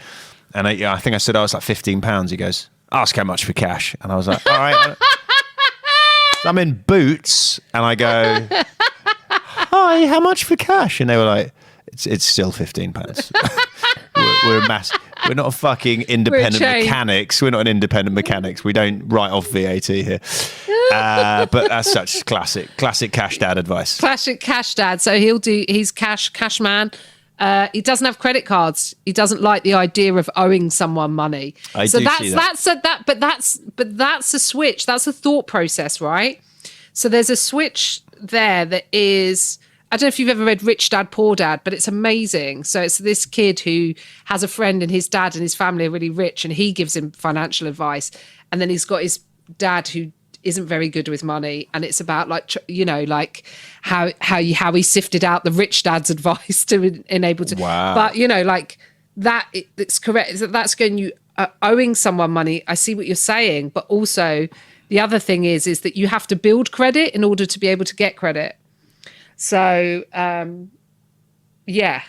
And I think I said I was like £15. He goes, ask how much for cash. And I was like, all right. So I'm in Boots, and I go, hi, how much for cash? And they were like, it's still £15. We're not fucking independent mechanics. We're not an independent mechanics. We don't write off VAT here. But that's such classic cash dad advice. Classic cash dad. So he's cash man. He doesn't have credit cards. He doesn't like the idea of owing someone money. But that's a switch. That's a thought process, right? So there's a switch there that is, I don't know if you've ever read Rich Dad, Poor Dad, but it's amazing. So it's this kid who has a friend, and his dad and his family are really rich, and he gives him financial advice. And then he's got his dad who isn't very good with money, and it's about like, you know, like how he sifted out the rich dad's advice to enable to. Wow. But you know, like that, it's correct. That's going, you owing someone money. I see what you're saying, but also the other thing is that you have to build credit in order to be able to get credit. So, yeah.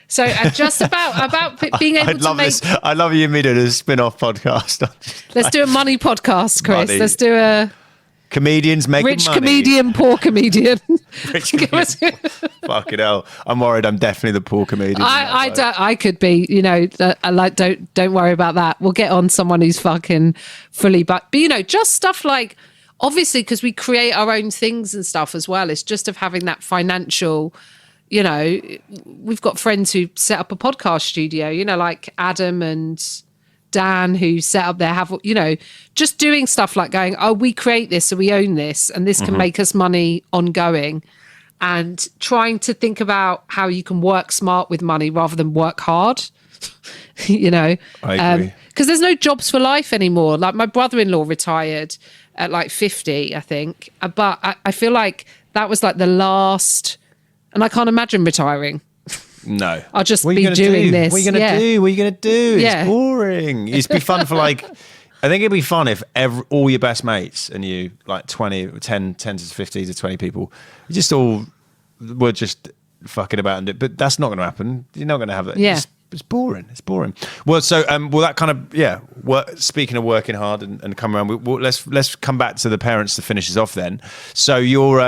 So just about being able to make... I love you immediately a spin-off podcast. Let's do a money podcast, Chris. Money. Let's do a... Comedians making Rich money. comedian, poor comedian. Rich comedian. Fucking hell. I'm worried I'm definitely the poor comedian. I could be, don't worry about that. We'll get on someone who's fucking fully, but just stuff like, obviously, because we create our own things and stuff as well. It's just of having that financial, we've got friends who set up a podcast studio, like Adam and Dan, who set up their, just doing stuff like going, oh, we create this, so we own this, and this can make us money ongoing. And trying to think about how you can work smart with money rather than work hard, I agree. Because there's no jobs for life anymore. Like my brother-in-law retired at like 50, I think. But I feel like that was like the last, and I can't imagine retiring. No. I'll just be doing this. What are you going to do? What are you going to do? Yeah. It's boring. It'd be fun for I think it'd be fun if all your best mates and you, like 10 to 15 to 20 people, you just all were just fucking about and but that's not going to happen. You're not going to have that. Yeah. It's boring. It's boring. Well, so that kind of speaking of working hard and come around, let's come back to the parents to finish us off then. So your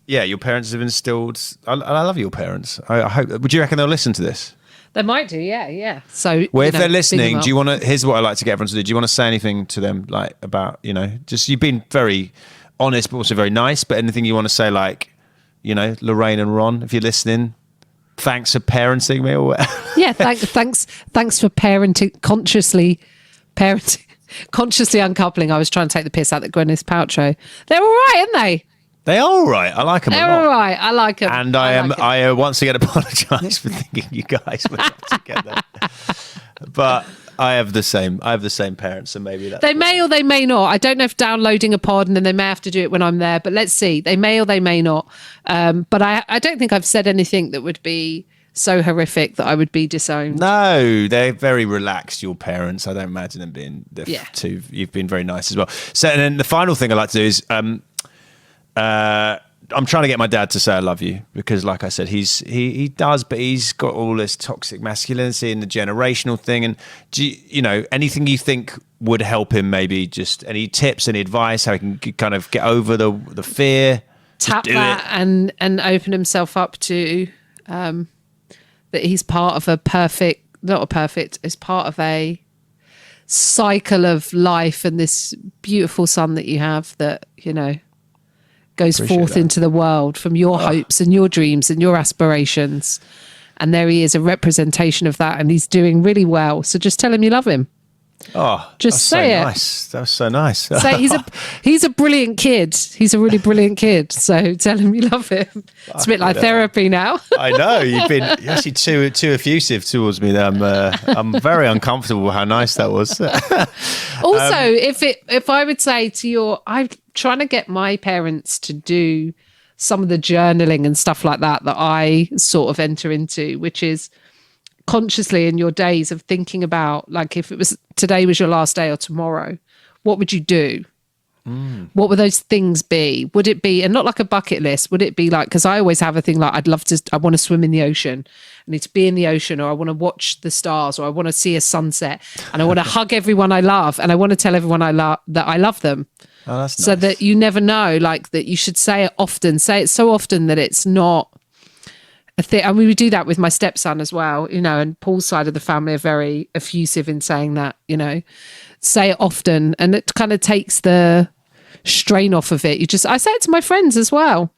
your parents have instilled. I love your parents. I hope. Would you reckon they'll listen to this? They might do, yeah. So, well, if they're listening, do you want to? Here's what I like to get everyone to do. Do you want to say anything to them, like about just you've been very honest, but also very nice. But anything you want to say, like Lorraine and Ron, if you're listening, thanks for parenting me or whatever. Yeah, thanks for consciously uncoupling. I was trying to take the piss out of Gwyneth Paltrow. They're all right, aren't they? They are all right. I like them a lot. They're all right. I like them. And I once again apologise for thinking you guys were not together. But I have the same parents, so maybe that they may or they may not. I don't know if downloading a pod and then they may have to do it when I'm there. But let's see. They may or they may not. But I don't think I've said anything that would be so horrific that I would be disowned. No, they're very relaxed, your parents. I don't imagine them being too. You've been very nice as well. So, and then the final thing I like to do is I'm trying to get my dad to say I love you because, like I said, he does, but he's got all this toxic masculinity and the generational thing. And do anything you think would help him? Maybe just any tips, any advice how he can kind of get over the fear. Tap that and open himself up to that he's part of is part of a cycle of life and this beautiful son that you have that goes forth into the world from your hopes and your dreams and your aspirations. And there he is, a representation of that, and he's doing really well. So just tell him you love him. Oh, just say it. Nice. That was so nice. Say he's a brilliant kid. He's a really brilliant kid. So tell him you love him. It's a bit like therapy now. I know you're actually too effusive towards me. There, I'm very uncomfortable with how nice that was. Also, if I would say to I'm trying to get my parents to do some of the journaling and stuff like that I sort of enter into, which is consciously in your days of thinking about, like, if it was today was your last day or tomorrow, what would you do? What would those things be? Would it be, and not like a bucket list, would it be like, because I always have a thing like I want to swim in the ocean, I need to be in the ocean, or I want to watch the stars, or I want to see a sunset, and I want to hug everyone I love, and I want to tell everyone I love that I love them. Oh, that's nice. So that you never know, like that you should say it often, say it so often that it's not a thing. I mean, we do that with my stepson as well, and Paul's side of the family are very effusive in saying that, say it often, and it kind of takes the strain off of it. I say it to my friends as well.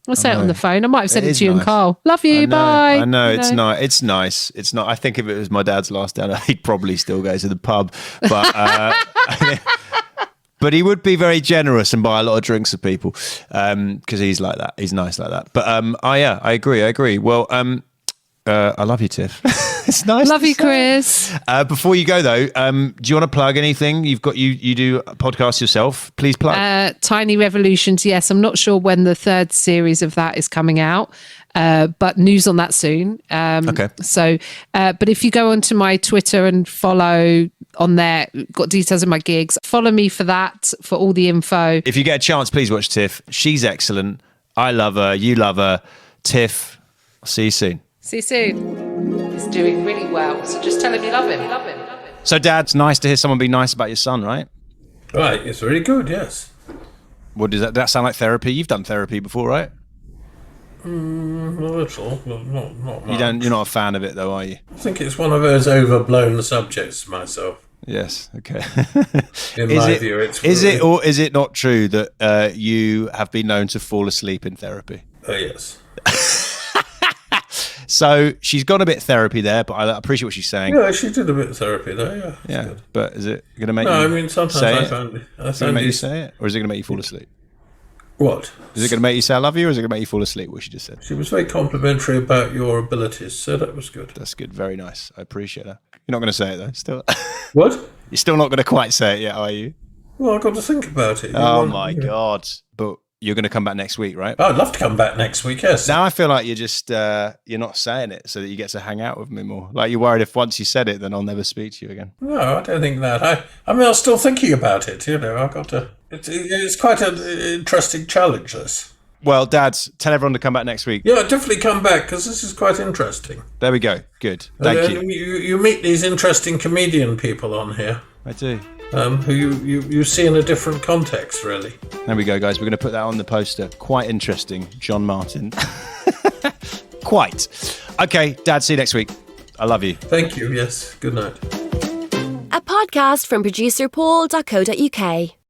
I say it on the phone. I might have said it to you and Carl. Love you, bye. I know, it's not. It's nice. It's not. I think if it was my dad's last day, he'd probably still go to the pub, but but he would be very generous and buy a lot of drinks for people because he's like that. He's nice like that. But I agree. Well, I love you, Tiff. It's nice. Love you, Chris. Before you go though, do you want to plug anything? You do a podcast yourself. Please plug. Tiny Revolutions. Yes, I'm not sure when the third series of that is coming out, but news on that soon. Okay. So, but if you go onto my Twitter and follow on there, got details of my gigs. Follow me for that, for all the info. If you get a chance, please watch Tiff. She's excellent. I love her. You love her. Tiff, I'll see you soon. See you soon. He's doing really well. So just tell him you love him. So, Dad, it's nice to hear someone be nice about your son, right? Right, it's really good, yes. What does that sound like therapy? You've done therapy before, right? A little, but not much. You're not a fan of it though, are you? I think it's one of those overblown subjects myself. Yes. Okay. In my view, it's... Is it or is it not true that you have been known to fall asleep in therapy? Oh, yes. So she's got a bit of therapy there, but I appreciate what she's saying. Yeah, she did a bit of therapy there, yeah. Yeah, Good. but is it going to make No, you I mean, sometimes say I it? found Is it going to make you say it? Or is it going to make you fall asleep? What? Is it going to make you say I love you, or is it going to make you fall asleep, what she just said? She was very complimentary about your abilities, so that was good. That's good. Very nice. I appreciate that. You're not going to say it, though, still? What? You're still not going to quite say it yet, are you? Well, I've got to think about it. My God. But you're going to come back next week, right? I'd love to come back next week, yes. Now I feel like you're just, you're not saying it so that you get to hang out with me more. Like you're worried if once you said it, then I'll never speak to you again. No, I don't think that. I mean, I'm still thinking about it, I've got to... It's quite an interesting challenge, this. Well, Dad, tell everyone to come back next week. Yeah, definitely come back, because this is quite interesting. There we go. Good. Thank you. You meet these interesting comedian people on here. I do. Who you see in a different context, really. There we go, guys. We're going to put that on the poster. Quite interesting. John Martin. Quite. Okay, Dad, see you next week. I love you. Thank you, yes. Good night. A podcast from producer Paul.co.uk.